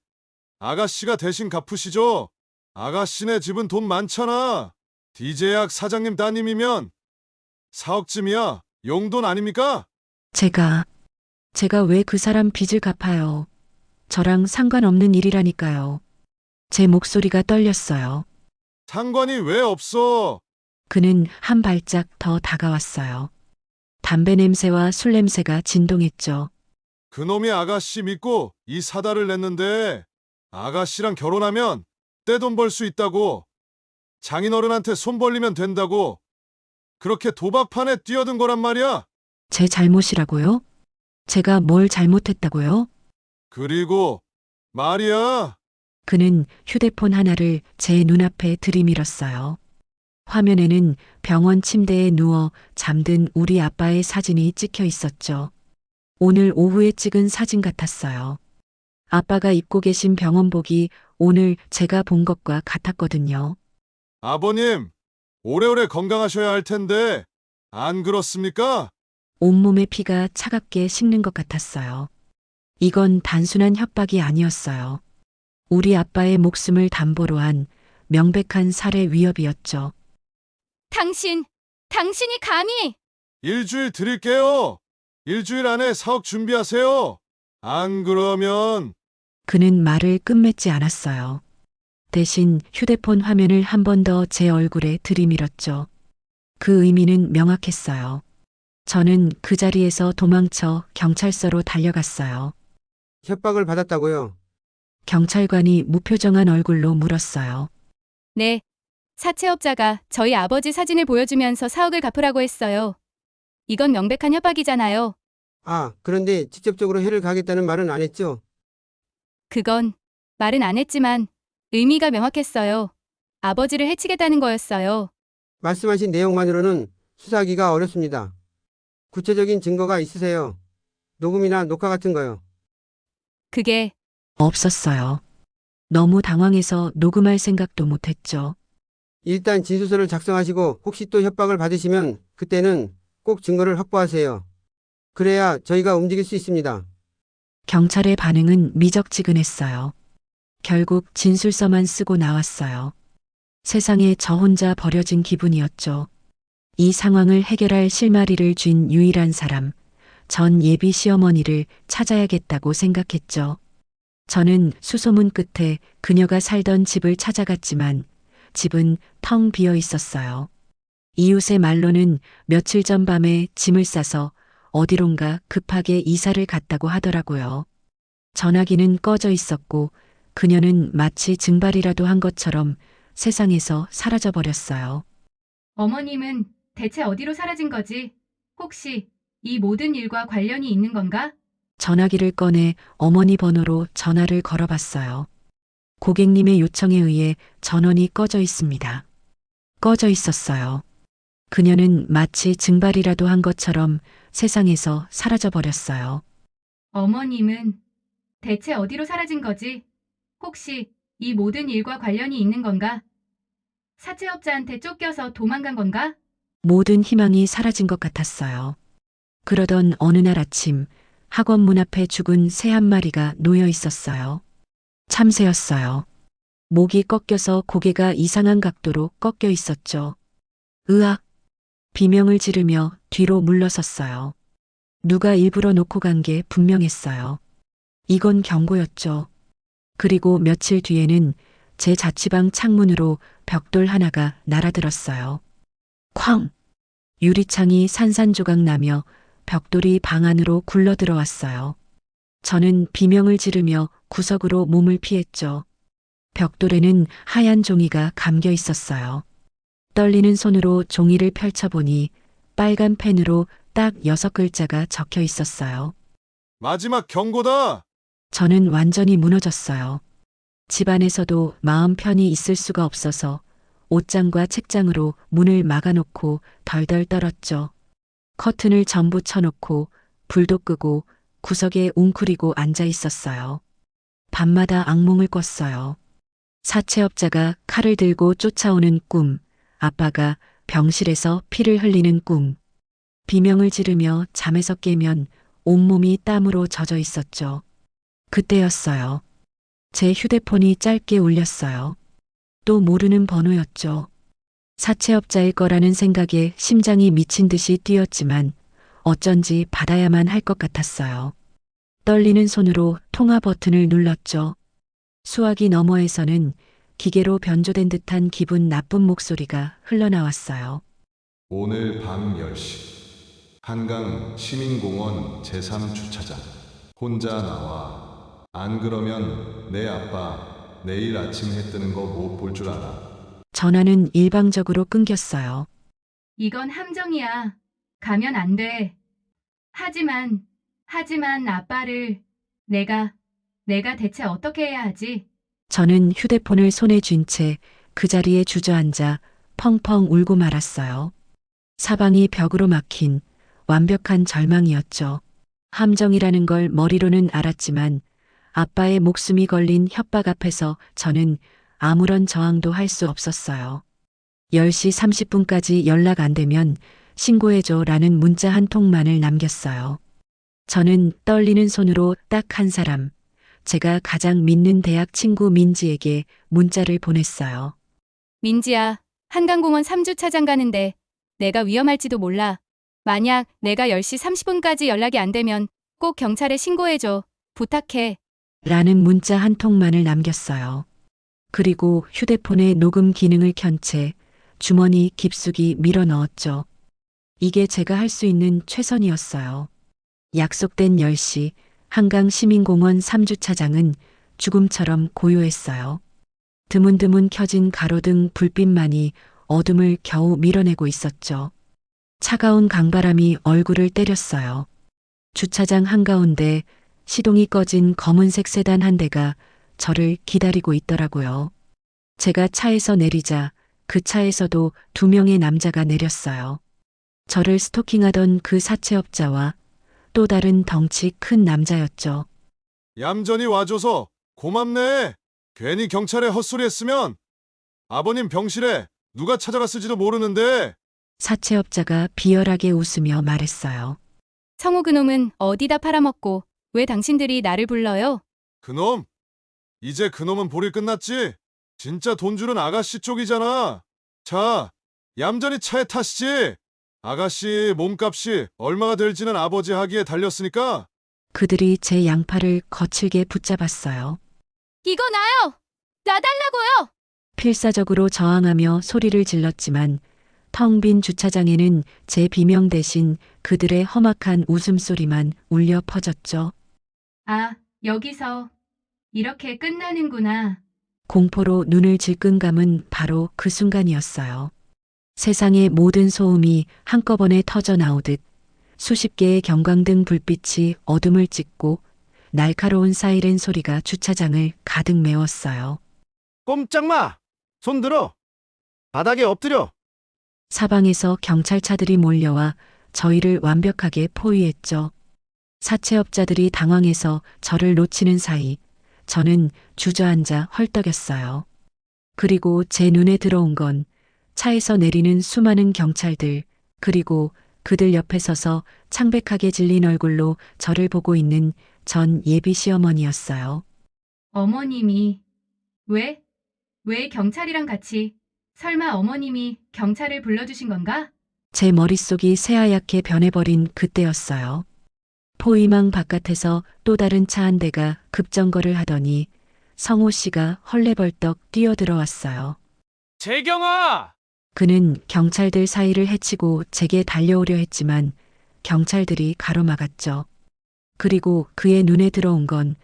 J: 아가씨가 대신 갚으시죠. 아가씨네 집은 돈 많잖아. DJ약 사장님 따님이면 4억쯤이야. 용돈 아닙니까?
B: 제가 왜 그 사람 빚을 갚아요. 저랑 상관없는 일이라니까요. 제 목소리가 떨렸어요.
J: 상관이 왜 없어?
B: 그는 한 발짝 더 다가왔어요. 담배 냄새와 술 냄새가 진동했죠.
J: 그놈이 아가씨 믿고 이 사다를 냈는데 아가씨랑 결혼하면 떼돈 벌 수 있다고. 장인어른한테 손 벌리면 된다고. 그렇게 도박판에 뛰어든 거란 말이야.
B: 제 잘못이라고요? 제가 뭘 잘못했다고요?
J: 그리고 말이야.
B: 그는 휴대폰 하나를 제 눈앞에 들이밀었어요. 화면에는 병원 침대에 누워 잠든 우리 아빠의 사진이 찍혀 있었죠. 오늘 오후에 찍은 사진 같았어요. 아빠가 입고 계신 병원복이 오늘 제가 본 것과 같았거든요.
J: 아버님, 오래오래 건강하셔야 할 텐데 안 그렇습니까?
B: 온몸의 피가 차갑게 식는 것 같았어요. 이건 단순한 협박이 아니었어요. 우리 아빠의 목숨을 담보로 한 명백한 살해 위협이었죠.
A: 당신이 감히!
J: 일주일 드릴게요. 일주일 안에 4억 준비하세요. 안 그러면.
B: 그는 말을 끝맺지 않았어요. 대신 휴대폰 화면을 한 번 더 제 얼굴에 들이밀었죠. 그 의미는 명확했어요. 저는 그 자리에서 도망쳐 경찰서로 달려갔어요.
M: 협박을 받았다고요?
B: 경찰관이 무표정한 얼굴로 물었어요.
A: 네. 사채업자가 저희 아버지 사진을 보여주면서 4억을 갚으라고 했어요. 이건 명백한 협박이잖아요.
M: 아, 그런데 직접적으로 해를 가겠다는 말은 안 했죠?
A: 그건 말은 안 했지만 의미가 명확했어요. 아버지를 해치겠다는 거였어요.
M: 말씀하신 내용만으로는 수사하기가 어렵습니다. 구체적인 증거가 있으세요? 녹음이나 녹화 같은 거요.
A: 그게
B: 없었어요. 너무 당황해서 녹음할 생각도 못했죠.
M: 일단 진술서를 작성하시고 혹시 또 협박을 받으시면 그때는 꼭 증거를 확보하세요. 그래야 저희가 움직일 수 있습니다.
B: 경찰의 반응은 미적지근했어요. 결국 진술서만 쓰고 나왔어요. 세상에 저 혼자 버려진 기분이었죠. 이 상황을 해결할 실마리를 쥔 유일한 사람, 전 예비 시어머니를 찾아야겠다고 생각했죠. 저는 수소문 끝에 그녀가 살던 집을 찾아갔지만 집은 텅 비어 있었어요. 이웃의 말로는 며칠 전 밤에 짐을 싸서 어디론가 급하게 이사를 갔다고 하더라고요. 전화기는 꺼져 있었고 그녀는 마치 증발이라도 한 것처럼 세상에서 사라져 버렸어요.
A: 어머님은 대체 어디로 사라진 거지? 혹시 이 모든 일과 관련이 있는 건가?
B: 전화기를 꺼내 어머니 번호로 전화를 걸어봤어요. 고객님의 요청에 의해 전원이 꺼져 있습니다. 꺼져 있었어요. 그녀는 마치 증발이라도 한 것처럼 세상에서 사라져 버렸어요.
A: 어머님은 대체 어디로 사라진 거지? 혹시 이 모든 일과 관련이 있는 건가? 사채업자한테 쫓겨서 도망간 건가?
B: 모든 희망이 사라진 것 같았어요. 그러던 어느 날 아침 학원 문 앞에 죽은 새 한 마리가 놓여 있었어요. 참새였어요. 목이 꺾여서 고개가 이상한 각도로 꺾여 있었죠. 으악! 비명을 지르며 뒤로 물러섰어요. 누가 일부러 놓고 간 게 분명했어요. 이건 경고였죠. 그리고 며칠 뒤에는 제 자취방 창문으로 벽돌 하나가 날아들었어요. 쾅! 유리창이 산산조각 나며 벽돌이 방 안으로 굴러 들어왔어요. 저는 비명을 지르며 구석으로 몸을 피했죠. 벽돌에는 하얀 종이가 감겨 있었어요. 떨리는 손으로 종이를 펼쳐보니 빨간 펜으로 딱 6글자가 적혀 있었어요.
J: 마지막 경고다.
B: 저는 완전히 무너졌어요. 집안에서도 마음 편히 있을 수가 없어서 옷장과 책장으로 문을 막아놓고 덜덜 떨었죠. 커튼을 전부 쳐놓고 불도 끄고 구석에 웅크리고 앉아 있었어요. 밤마다 악몽을 꿨어요. 사채업자가 칼을 들고 쫓아오는 꿈, 아빠가 병실에서 피를 흘리는 꿈. 비명을 지르며 잠에서 깨면 온몸이 땀으로 젖어 있었죠. 그때였어요. 제 휴대폰이 짧게 울렸어요. 또 모르는 번호였죠. 사채업자일 거라는 생각에 심장이 미친 듯이 뛰었지만 어쩐지 받아야만 할 것 같았어요. 떨리는 손으로 통화 버튼을 눌렀죠. 수화기 너머에서는 기계로 변조된 듯한 기분 나쁜 목소리가 흘러나왔어요.
J: 오늘 밤 10시 한강 시민공원 제3주차장 혼자 나와. 안 그러면 내 아빠 내일 아침 해 뜨는 거 못 볼 줄 알아.
B: 전화는 일방적으로 끊겼어요.
A: 이건 함정이야. 가면 안 돼. 하지만 아빠를 내가 대체 어떻게 해야 하지?
B: 저는 휴대폰을 손에 쥔 채 그 자리에 주저앉아 펑펑 울고 말았어요. 사방이 벽으로 막힌 완벽한 절망이었죠. 함정이라는 걸 머리로는 알았지만 아빠의 목숨이 걸린 협박 앞에서 저는 아무런 저항도 할 수 없었어요. 10시 30분까지 연락 안 되면 신고해줘 라는 문자 한 통만을 남겼어요. 저는 떨리는 손으로 딱 한 사람, 제가 가장 믿는 대학 친구 민지에게 문자를 보냈어요.
A: 민지야, 한강공원 3주차장 가는데 내가 위험할지도 몰라. 만약 내가 10시 30분까지 연락이 안 되면 꼭 경찰에 신고해줘. 부탁해.
B: 라는 문자 한 통만을 남겼어요. 그리고 휴대폰의 녹음 기능을 켠 채 주머니 깊숙이 밀어 넣었죠. 이게 제가 할 수 있는 최선이었어요. 약속된 10시 한강 시민공원 3주차장은 죽음처럼 고요했어요. 드문드문 켜진 가로등 불빛만이 어둠을 겨우 밀어내고 있었죠. 차가운 강바람이 얼굴을 때렸어요. 주차장 한가운데 시동이 꺼진 검은색 세단 한 대가 저를 기다리고 있더라고요. 제가 차에서 내리자 그 차에서도 2명의 남자가 내렸어요. 저를 스토킹하던 그 사채업자와 또 다른 덩치 큰 남자였죠.
J: 얌전히 와줘서 고맙네. 괜히 경찰에 헛소리 했으면 아버님 병실에 누가 찾아갔을지도 모르는데.
B: 사채업자가 비열하게 웃으며 말했어요.
A: 성우 그놈은 어디다 팔아먹고 왜 당신들이 나를 불러요?
J: 그놈? 이제 그놈은 볼일 끝났지? 진짜 돈 주는 아가씨 쪽이잖아. 자, 얌전히 차에 타시지. 아가씨 몸값이 얼마가 될지는 아버지 하기에 달렸으니까.
B: 그들이 제 양팔을 거칠게 붙잡았어요.
A: 이거 나요! 놔달라고요!
B: 필사적으로 저항하며 소리를 질렀지만 텅 빈 주차장에는 제 비명 대신 그들의 험악한 웃음소리만 울려 퍼졌죠.
A: 아, 여기서 이렇게 끝나는구나.
B: 공포로 눈을 질끈 감은 바로 그 순간이었어요. 세상의 모든 소음이 한꺼번에 터져 나오듯 수십 개의 경광등 불빛이 어둠을 찢고 날카로운 사이렌 소리가 주차장을 가득 메웠어요.
M: 꼼짝 마! 손 들어! 바닥에 엎드려!
B: 사방에서 경찰차들이 몰려와 저희를 완벽하게 포위했죠. 사채업자들이 당황해서 저를 놓치는 사이 저는 주저앉아 헐떡였어요. 그리고 제 눈에 들어온 건 차에서 내리는 수많은 경찰들, 그리고 그들 옆에 서서 창백하게 질린 얼굴로 저를 보고 있는 전 예비 시어머니였어요.
A: 어머님이 왜 경찰이랑 같이? 설마 어머님이 경찰을 불러주신 건가?
B: 제 머릿속이 새하얗게 변해버린 그때였어요. 포위망 바깥에서 또 다른 차 한 대가 급정거를 하더니 성호 씨가 헐레벌떡 뛰어들어왔어요.
C: 재경아!
B: 그는 경찰들 사이를 헤치고 제게 달려오려 했지만 경찰들이 가로막았죠. 그리고 그의 눈에 들어온 건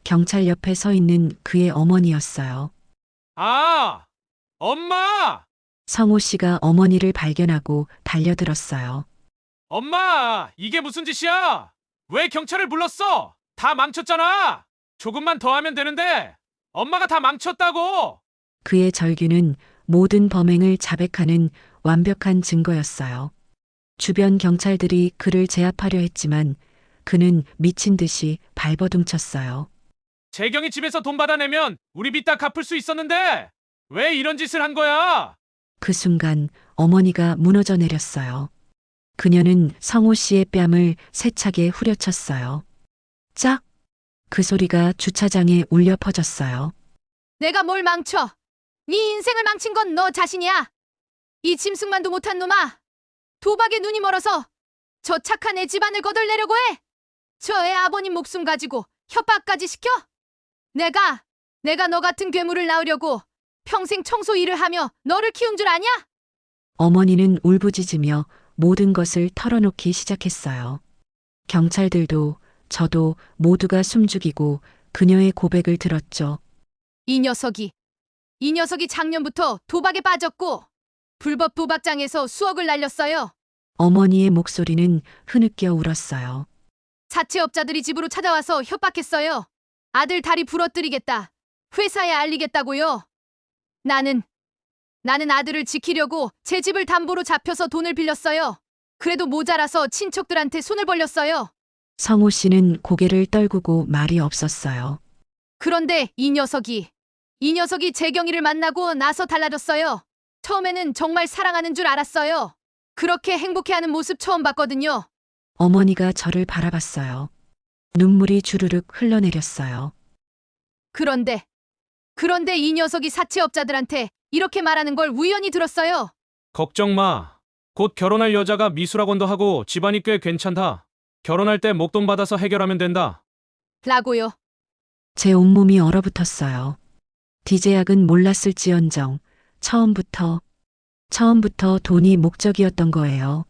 B: 경찰 옆에 서 있는 그의 어머니였어요.
C: 아! 엄마!
B: 성호 씨가 어머니를 발견하고 달려들었어요.
C: 엄마! 이게 무슨 짓이야? 왜 경찰을 불렀어? 다 망쳤잖아! 조금만 더 하면 되는데! 엄마가 다 망쳤다고!
B: 그의 절규는 모든 범행을 자백하는 완벽한 증거였어요. 주변 경찰들이 그를 제압하려 했지만 그는 미친 듯이 발버둥쳤어요.
C: 재경이 집에서 돈 받아내면 우리 빚 다 갚을 수 있었는데 왜 이런 짓을 한 거야?
B: 그 순간 어머니가 무너져 내렸어요. 그녀는 성호 씨의 뺨을 세차게 후려쳤어요. 짝! 그 소리가 주차장에 울려 퍼졌어요.
H: 내가 뭘 망쳐? 네 인생을 망친 건 너 자신이야. 이 짐승만도 못한 놈아. 도박에 눈이 멀어서 저 착한 애 집안을 거덜내려고 해. 저 애 아버님 목숨 가지고 협박까지 시켜? 내가 너 같은 괴물을 낳으려고 평생 청소 일을 하며 너를 키운 줄 아냐?
B: 어머니는 울부짖으며 모든 것을 털어놓기 시작했어요. 경찰들도 저도 모두가 숨죽이고 그녀의 고백을 들었죠.
H: 이 녀석이 작년부터 도박에 빠졌고 불법 도박장에서 수억을 날렸어요.
B: 어머니의 목소리는 흐느껴 울었어요.
H: 사채업자들이 집으로 찾아와서 협박했어요. 아들 다리 부러뜨리겠다. 회사에 알리겠다고요. 나는 아들을 지키려고 제 집을 담보로 잡혀서 돈을 빌렸어요. 그래도 모자라서 친척들한테 손을 벌렸어요.
B: 성호 씨는 고개를 떨구고 말이 없었어요.
H: 그런데 이 녀석이 재경이를 만나고 나서 달라졌어요. 처음에는 정말 사랑하는 줄 알았어요. 그렇게 행복해하는 모습 처음 봤거든요.
B: 어머니가 저를 바라봤어요. 눈물이 주르륵 흘러내렸어요.
H: 그런데 이 녀석이 사채업자들한테 이렇게 말하는 걸 우연히 들었어요.
C: 걱정 마. 곧 결혼할 여자가 미술학원도 하고 집안이 꽤 괜찮다. 결혼할 때 목돈 받아서 해결하면 된다.
H: 라고요.
B: 제 온몸이 얼어붙었어요. 디제약은 몰랐을지언정 처음부터 돈이 목적이었던 거예요.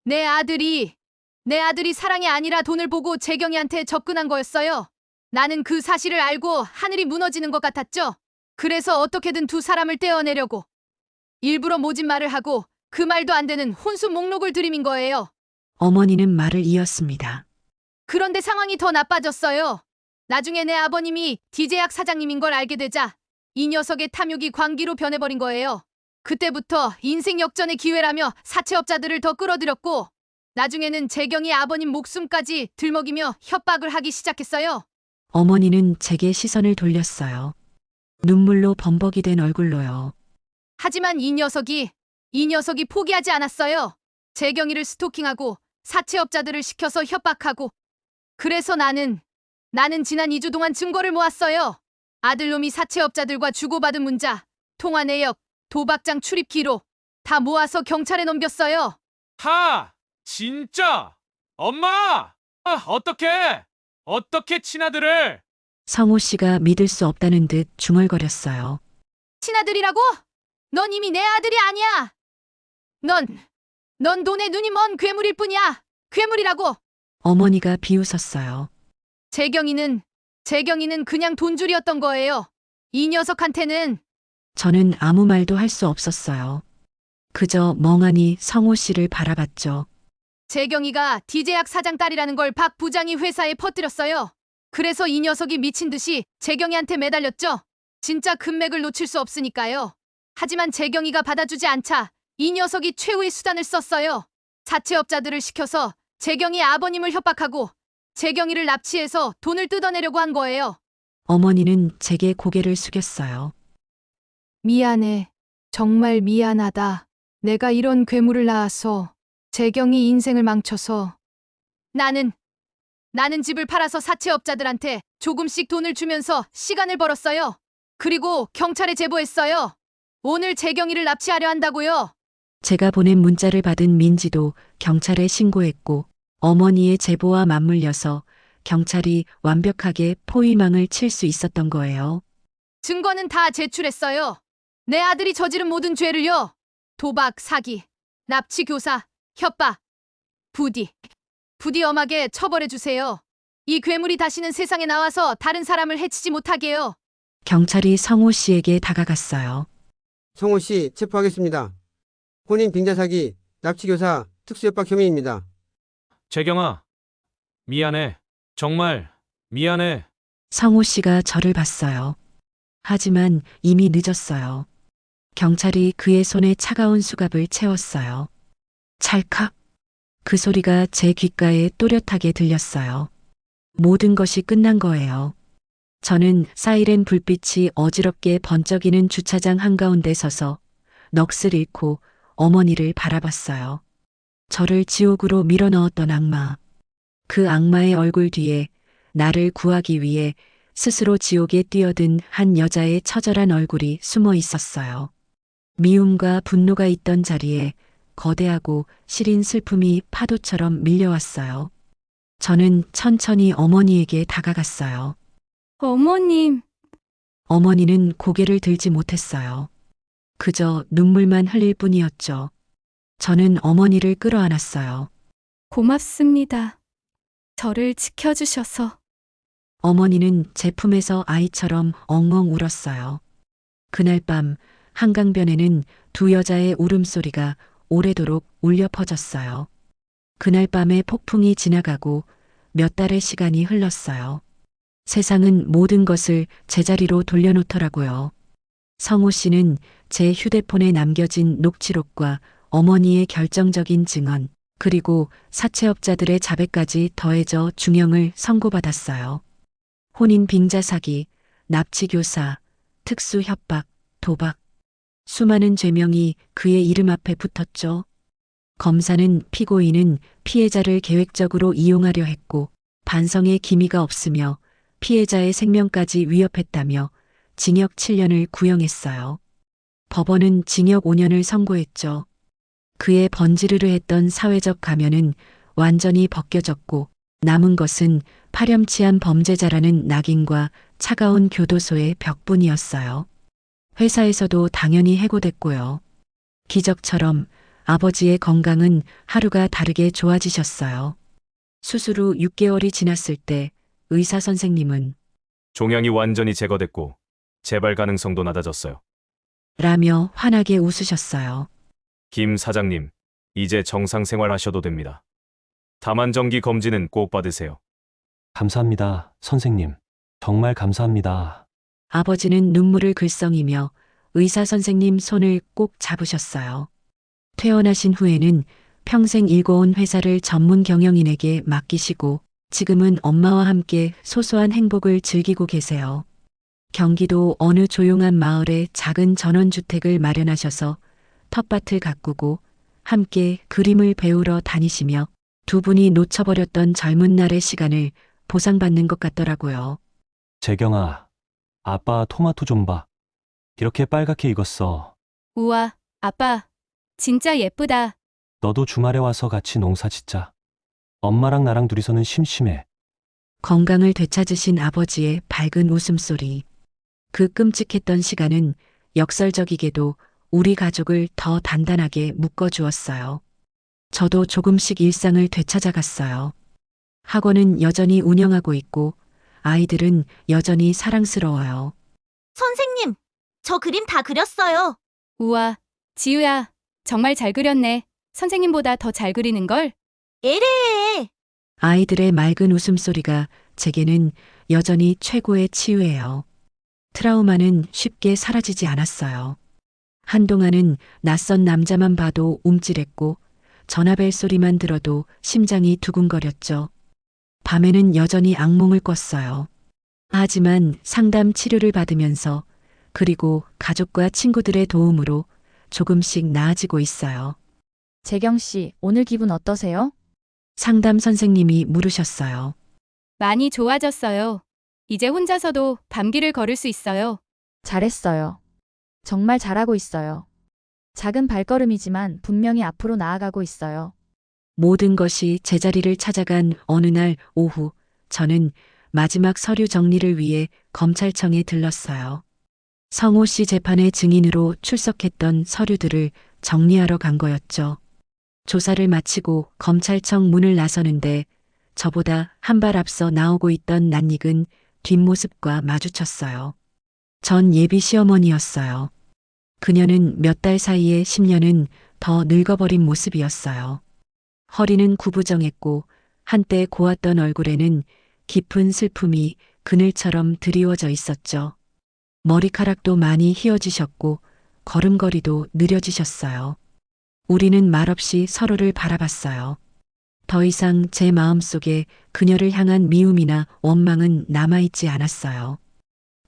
H: 내 아들이 사랑이 아니라 돈을 보고 재경이한테 접근한 거였어요. 나는 그 사실을 알고 하늘이 무너지는 것 같았죠. 그래서 어떻게든 두 사람을 떼어내려고 일부러 모진 말을 하고 그 말도 안 되는 혼수 목록을 들이민 거예요.
B: 어머니는 말을 이었습니다.
H: 그런데 상황이 더 나빠졌어요. 나중에 내 아버님이 디제약 사장님인 걸 알게 되자 이 녀석의 탐욕이 광기로 변해버린 거예요. 그때부터 인생 역전의 기회라며 사채업자들을 더 끌어들였고 나중에는 재경이 아버님 목숨까지 들먹이며 협박을 하기 시작했어요.
B: 어머니는 제게 시선을 돌렸어요. 눈물로 범벅이 된 얼굴로요.
H: 하지만 이 녀석이 포기하지 않았어요. 재경이를 스토킹하고 사채업자들을 시켜서 협박하고 그래서 나는 지난 2주 동안 증거를 모았어요. 아들놈이 사채업자들과 주고받은 문자, 통화 내역, 도박장 출입 기록 다 모아서 경찰에 넘겼어요.
C: 진짜! 엄마! 어떻게 친아들을?
B: 성호 씨가 믿을 수 없다는 듯 중얼거렸어요.
H: 친아들이라고? 넌 이미 내 아들이 아니야. 넌 돈에 눈이 먼 괴물일 뿐이야. 괴물이라고.
B: 어머니가 비웃었어요.
H: 재경이는 그냥 돈줄이었던 거예요. 이 녀석한테는.
B: 저는 아무 말도 할 수 없었어요. 그저 멍하니 성호 씨를 바라봤죠.
H: 재경이가 디제약 사장 딸이라는 걸 박 부장이 회사에 퍼뜨렸어요. 그래서 이 녀석이 미친 듯이 재경이한테 매달렸죠. 진짜 금맥을 놓칠 수 없으니까요. 하지만 재경이가 받아주지 않자 이 녀석이 최후의 수단을 썼어요. 사채업자들을 시켜서 재경이 아버님을 협박하고 재경이를 납치해서 돈을 뜯어내려고 한 거예요.
B: 어머니는 제게 고개를 숙였어요.
H: 미안해. 정말 미안하다. 내가 이런 괴물을 낳아서 재경이 인생을 망쳐서. 나는 집을 팔아서 사채업자들한테 조금씩 돈을 주면서 시간을 벌었어요. 그리고 경찰에 제보했어요. 오늘 재경이를 납치하려 한다고요.
B: 제가 보낸 문자를 받은 민지도 경찰에 신고했고 어머니의 제보와 맞물려서 경찰이 완벽하게 포위망을 칠 수 있었던 거예요.
H: 증거는 다 제출했어요. 내 아들이 저지른 모든 죄를요. 도박, 사기, 납치 교사, 협박, 부디 엄하게 처벌해 주세요. 이 괴물이 다시는 세상에 나와서 다른 사람을 해치지 못하게요.
B: 경찰이 성호 씨에게 다가갔어요.
M: 성호 씨 체포하겠습니다. 혼인 빙자 사기, 납치 교사, 특수협박 혐의입니다.
C: 재경아, 미안해. 정말 미안해.
B: 성호 씨가 저를 봤어요. 하지만 이미 늦었어요. 경찰이 그의 손에 차가운 수갑을 채웠어요. 찰칵. 그 소리가 제 귓가에 또렷하게 들렸어요. 모든 것이 끝난 거예요. 저는 사이렌 불빛이 어지럽게 번쩍이는 주차장 한가운데 서서 넋을 잃고 어머니를 바라봤어요. 저를 지옥으로 밀어넣었던 악마. 그 악마의 얼굴 뒤에 나를 구하기 위해 스스로 지옥에 뛰어든 한 여자의 처절한 얼굴이 숨어 있었어요. 미움과 분노가 있던 자리에 거대하고 시린 슬픔이 파도처럼 밀려왔어요. 저는 천천히 어머니에게 다가갔어요.
A: 어머님,
B: 어머니는 고개를 들지 못했어요. 그저 눈물만 흘릴 뿐이었죠. 저는 어머니를 끌어안았어요.
A: 고맙습니다. 저를 지켜주셔서.
B: 어머니는 제 품에서 아이처럼 엉엉 울었어요. 그날 밤 한강변에는 두 여자의 울음소리가 오래도록 울려 퍼졌어요. 그날 밤에 폭풍이 지나가고 몇 달의 시간이 흘렀어요. 세상은 모든 것을 제자리로 돌려놓더라고요. 성호 씨는 제 휴대폰에 남겨진 녹취록과 어머니의 결정적인 증언, 그리고 사채업자들의 자백까지 더해져 중형을 선고받았어요. 혼인 빙자 사기, 납치 교사, 특수 협박, 도박. 수많은 죄명이 그의 이름 앞에 붙었죠. 검사는 피고인은 피해자를 계획적으로 이용하려 했고 반성의 기미가 없으며 피해자의 생명까지 위협했다며 징역 7년을 구형했어요. 법원은 징역 5년을 선고했죠. 그의 번지르르했던 사회적 가면은 완전히 벗겨졌고 남은 것은 파렴치한 범죄자라는 낙인과 차가운 교도소의 벽뿐이었어요. 회사에서도 당연히 해고됐고요. 기적처럼 아버지의 건강은 하루가 다르게 좋아지셨어요. 수술 후 6개월이 지났을 때 의사 선생님은
E: 종양이 완전히 제거됐고 재발 가능성도 낮아졌어요.
B: 라며 환하게 웃으셨어요.
E: 김 사장님, 이제 정상 생활하셔도 됩니다. 다만 정기 검진은 꼭 받으세요.
G: 감사합니다, 선생님. 정말 감사합니다.
B: 아버지는 눈물을 글썽이며 의사 선생님 손을 꼭 잡으셨어요. 퇴원하신 후에는 평생 일궈온 회사를 전문 경영인에게 맡기시고 지금은 엄마와 함께 소소한 행복을 즐기고 계세요. 경기도 어느 조용한 마을에 작은 전원주택을 마련하셔서 텃밭을 가꾸고 함께 그림을 배우러 다니시며 두 분이 놓쳐버렸던 젊은 날의 시간을 보상받는 것 같더라고요.
G: 재경아, 아빠 토마토 좀 봐. 이렇게 빨갛게 익었어.
A: 우와, 아빠, 진짜 예쁘다.
G: 너도 주말에 와서 같이 농사 짓자. 엄마랑 나랑 둘이서는 심심해.
B: 건강을 되찾으신 아버지의 밝은 웃음소리. 그 끔찍했던 시간은 역설적이게도 우리 가족을 더 단단하게 묶어주었어요. 저도 조금씩 일상을 되찾아갔어요. 학원은 여전히 운영하고 있고 아이들은 여전히 사랑스러워요.
D: 선생님, 저 그림 다 그렸어요.
A: 우와, 지우야, 정말 잘 그렸네. 선생님보다 더 잘 그리는걸?
D: 에레.
B: 아이들의 맑은 웃음소리가 제게는 여전히 최고의 치유예요. 트라우마는 쉽게 사라지지 않았어요. 한동안은 낯선 남자만 봐도 움찔했고 전화벨 소리만 들어도 심장이 두근거렸죠. 밤에는 여전히 악몽을 꿨어요. 하지만 상담 치료를 받으면서 그리고 가족과 친구들의 도움으로 조금씩 나아지고 있어요.
N: 재경 씨, 오늘 기분 어떠세요?
B: 상담 선생님이 물으셨어요.
A: 많이 좋아졌어요. 이제 혼자서도 밤길을 걸을 수 있어요.
N: 잘했어요. 정말 잘하고 있어요. 작은 발걸음이지만 분명히 앞으로 나아가고 있어요.
B: 모든 것이 제자리를 찾아간 어느 날 오후, 저는 마지막 서류 정리를 위해 검찰청에 들렀어요. 성호 씨 재판의 증인으로 출석했던 서류들을 정리하러 간 거였죠. 조사를 마치고 검찰청 문을 나서는데 저보다 한 발 앞서 나오고 있던 낯익은 뒷모습과 마주쳤어요. 전 예비 시어머니였어요. 그녀는 몇 달 사이에 10년은 더 늙어버린 모습이었어요. 허리는 구부정했고 한때 고왔던 얼굴에는 깊은 슬픔이 그늘처럼 드리워져 있었죠. 머리카락도 많이 휘어지셨고 걸음걸이도 느려지셨어요. 우리는 말없이 서로를 바라봤어요. 더 이상 제 마음속에 그녀를 향한 미움이나 원망은 남아있지 않았어요.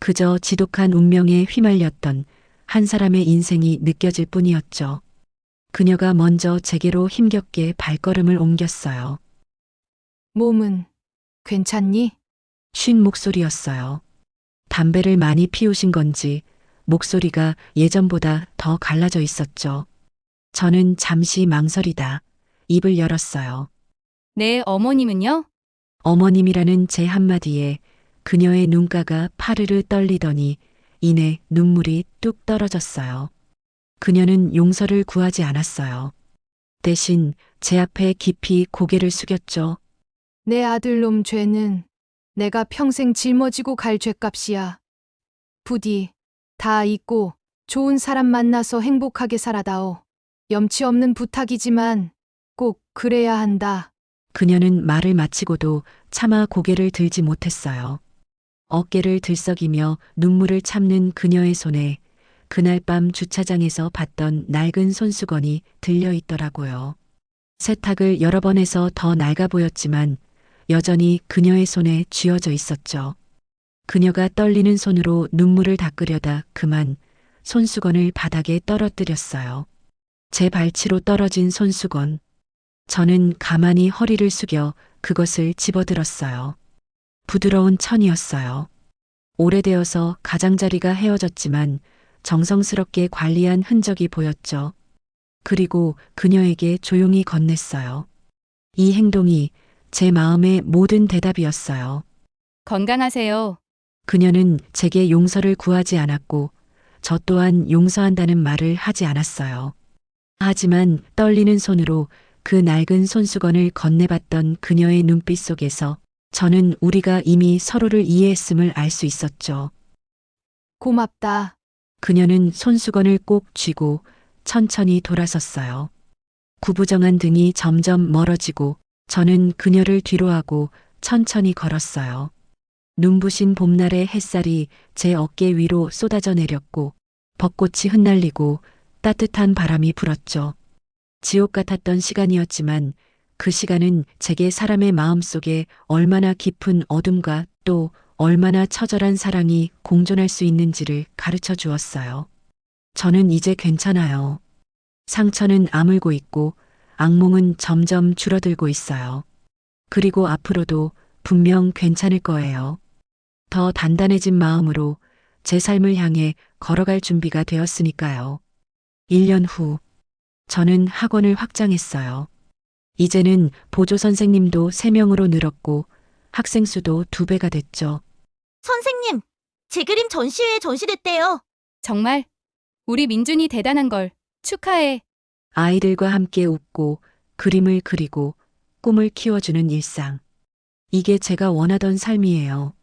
B: 그저 지독한 운명에 휘말렸던 한 사람의 인생이 느껴질 뿐이었죠. 그녀가 먼저 제게로 힘겹게 발걸음을 옮겼어요.
H: 몸은 괜찮니?
B: 쉰 목소리였어요. 담배를 많이 피우신 건지 목소리가 예전보다 더 갈라져 있었죠. 저는 잠시 망설이다 입을 열었어요.
A: 네, 어머님은요?
B: 어머님이라는 제 한마디에 그녀의 눈가가 파르르 떨리더니 이내 눈물이 뚝 떨어졌어요. 그녀는 용서를 구하지 않았어요. 대신 제 앞에 깊이 고개를 숙였죠.
H: 내 아들놈 죄는 내가 평생 짊어지고 갈 죗값이야. 부디 다 잊고 좋은 사람 만나서 행복하게 살아다오. 염치 없는 부탁이지만 꼭 그래야 한다.
B: 그녀는 말을 마치고도 차마 고개를 들지 못했어요. 어깨를 들썩이며 눈물을 참는 그녀의 손에 그날 밤 주차장에서 봤던 낡은 손수건이 들려 있더라고요. 세탁을 여러 번 해서 더 낡아 보였지만 여전히 그녀의 손에 쥐어져 있었죠. 그녀가 떨리는 손으로 눈물을 닦으려다 그만 손수건을 바닥에 떨어뜨렸어요. 제 발치로 떨어진 손수건. 저는 가만히 허리를 숙여 그것을 집어들었어요. 부드러운 천이었어요. 오래되어서 가장자리가 헤어졌지만 정성스럽게 관리한 흔적이 보였죠. 그리고 그녀에게 조용히 건넸어요. 이 행동이 제 마음의 모든 대답이었어요.
A: 건강하세요.
B: 그녀는 제게 용서를 구하지 않았고 저 또한 용서한다는 말을 하지 않았어요. 하지만 떨리는 손으로 그 낡은 손수건을 건네봤던 그녀의 눈빛 속에서 저는 우리가 이미 서로를 이해했음을 알 수 있었죠.
H: 고맙다.
B: 그녀는 손수건을 꼭 쥐고 천천히 돌아섰어요. 구부정한 등이 점점 멀어지고 저는 그녀를 뒤로하고 천천히 걸었어요. 눈부신 봄날의 햇살이 제 어깨 위로 쏟아져 내렸고 벚꽃이 흩날리고 따뜻한 바람이 불었죠. 지옥 같았던 시간이었지만 그 시간은 제게 사람의 마음속에 얼마나 깊은 어둠과 또 얼마나 처절한 사랑이 공존할 수 있는지를 가르쳐 주었어요. 저는 이제 괜찮아요. 상처는 아물고 있고 악몽은 점점 줄어들고 있어요. 그리고 앞으로도 분명 괜찮을 거예요. 더 단단해진 마음으로 제 삶을 향해 걸어갈 준비가 되었으니까요. 1년 후, 저는 학원을 확장했어요. 이제는 보조 선생님도 3명으로 늘었고 학생 수도 2배가 됐죠.
D: 선생님, 제 그림 전시회에 전시됐대요.
A: 정말? 우리 민준이 대단한 걸 축하해.
B: 아이들과 함께 웃고 그림을 그리고 꿈을 키워주는 일상. 이게 제가 원하던 삶이에요.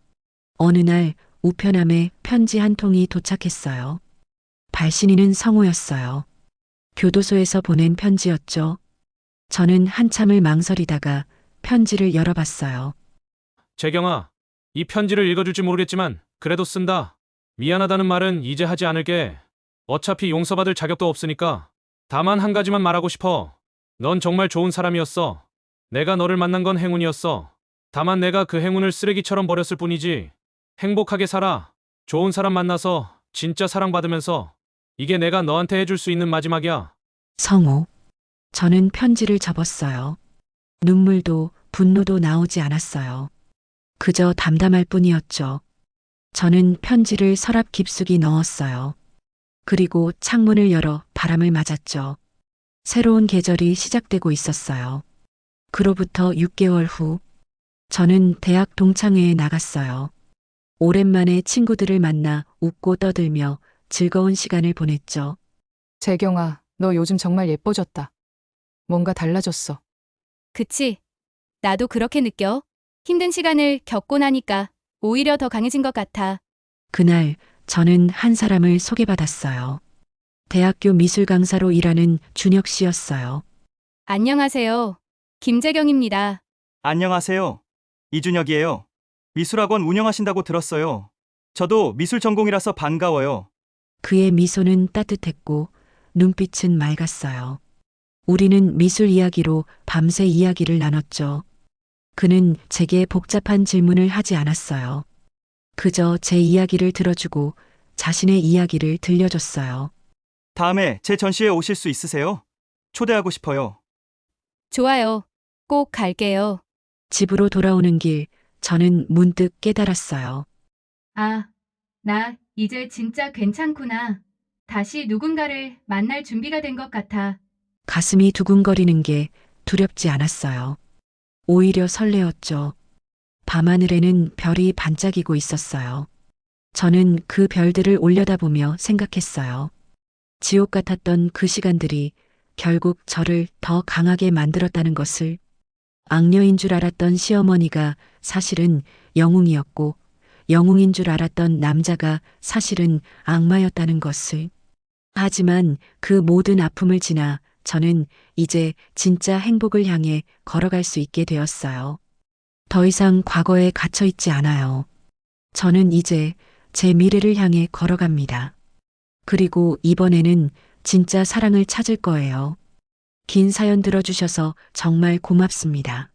B: 어느 날 우편함에 편지 한 통이 도착했어요. 발신인은 성우였어요. 교도소에서 보낸 편지였죠. 저는 한참을 망설이다가 편지를 열어봤어요.
C: 재경아, 이 편지를 읽어줄지 모르겠지만 그래도 쓴다. 미안하다는 말은 이제 하지 않을게. 어차피 용서받을 자격도 없으니까. 다만 한 가지만 말하고 싶어. 넌 정말 좋은 사람이었어. 내가 너를 만난 건 행운이었어. 다만 내가 그 행운을 쓰레기처럼 버렸을 뿐이지. 행복하게 살아. 좋은 사람 만나서 진짜 사랑받으면서. 이게 내가 너한테 해줄 수 있는 마지막이야.
B: 성우. 저는 편지를 접었어요. 눈물도 분노도 나오지 않았어요. 그저 담담할 뿐이었죠. 저는 편지를 서랍 깊숙이 넣었어요. 그리고 창문을 열어 바람을 맞았죠. 새로운 계절이 시작되고 있었어요. 그로부터 6개월 후, 저는 대학 동창회에 나갔어요. 오랜만에 친구들을 만나 웃고 떠들며 즐거운 시간을 보냈죠.
H: 재경아, 너 요즘 정말 예뻐졌다. 뭔가 달라졌어.
A: 그치? 나도 그렇게 느껴. 힘든 시간을 겪고 나니까 오히려 더 강해진 것 같아.
B: 그날 저는 한 사람을 소개받았어요. 대학교 미술 강사로 일하는 준혁 씨였어요.
A: 안녕하세요. 김재경입니다.
O: 안녕하세요. 이준혁이에요. 미술학원 운영하신다고 들었어요. 저도 미술 전공이라서 반가워요.
B: 그의 미소는 따뜻했고 눈빛은 맑았어요. 우리는 미술 이야기로 밤새 이야기를 나눴죠. 그는 제게 복잡한 질문을 하지 않았어요. 그저 제 이야기를 들어주고 자신의 이야기를 들려줬어요.
O: 다음에 제 전시회 오실 수 있으세요? 초대하고 싶어요.
A: 좋아요. 꼭 갈게요.
B: 집으로 돌아오는 길, 저는 문득 깨달았어요.
A: 아, 나 이제 진짜 괜찮구나. 다시 누군가를 만날 준비가 된 것 같아.
B: 가슴이 두근거리는 게 두렵지 않았어요. 오히려 설레었죠. 밤하늘에는 별이 반짝이고 있었어요. 저는 그 별들을 올려다보며 생각했어요. 지옥 같았던 그 시간들이 결국 저를 더 강하게 만들었다는 것을, 악녀인 줄 알았던 시어머니가 사실은 영웅이었고, 영웅인 줄 알았던 남자가 사실은 악마였다는 것을. 하지만 그 모든 아픔을 지나 저는 이제 진짜 행복을 향해 걸어갈 수 있게 되었어요. 더 이상 과거에 갇혀 있지 않아요. 저는 이제 제 미래를 향해 걸어갑니다. 그리고 이번에는 진짜 사랑을 찾을 거예요. 긴 사연 들어주셔서 정말 고맙습니다.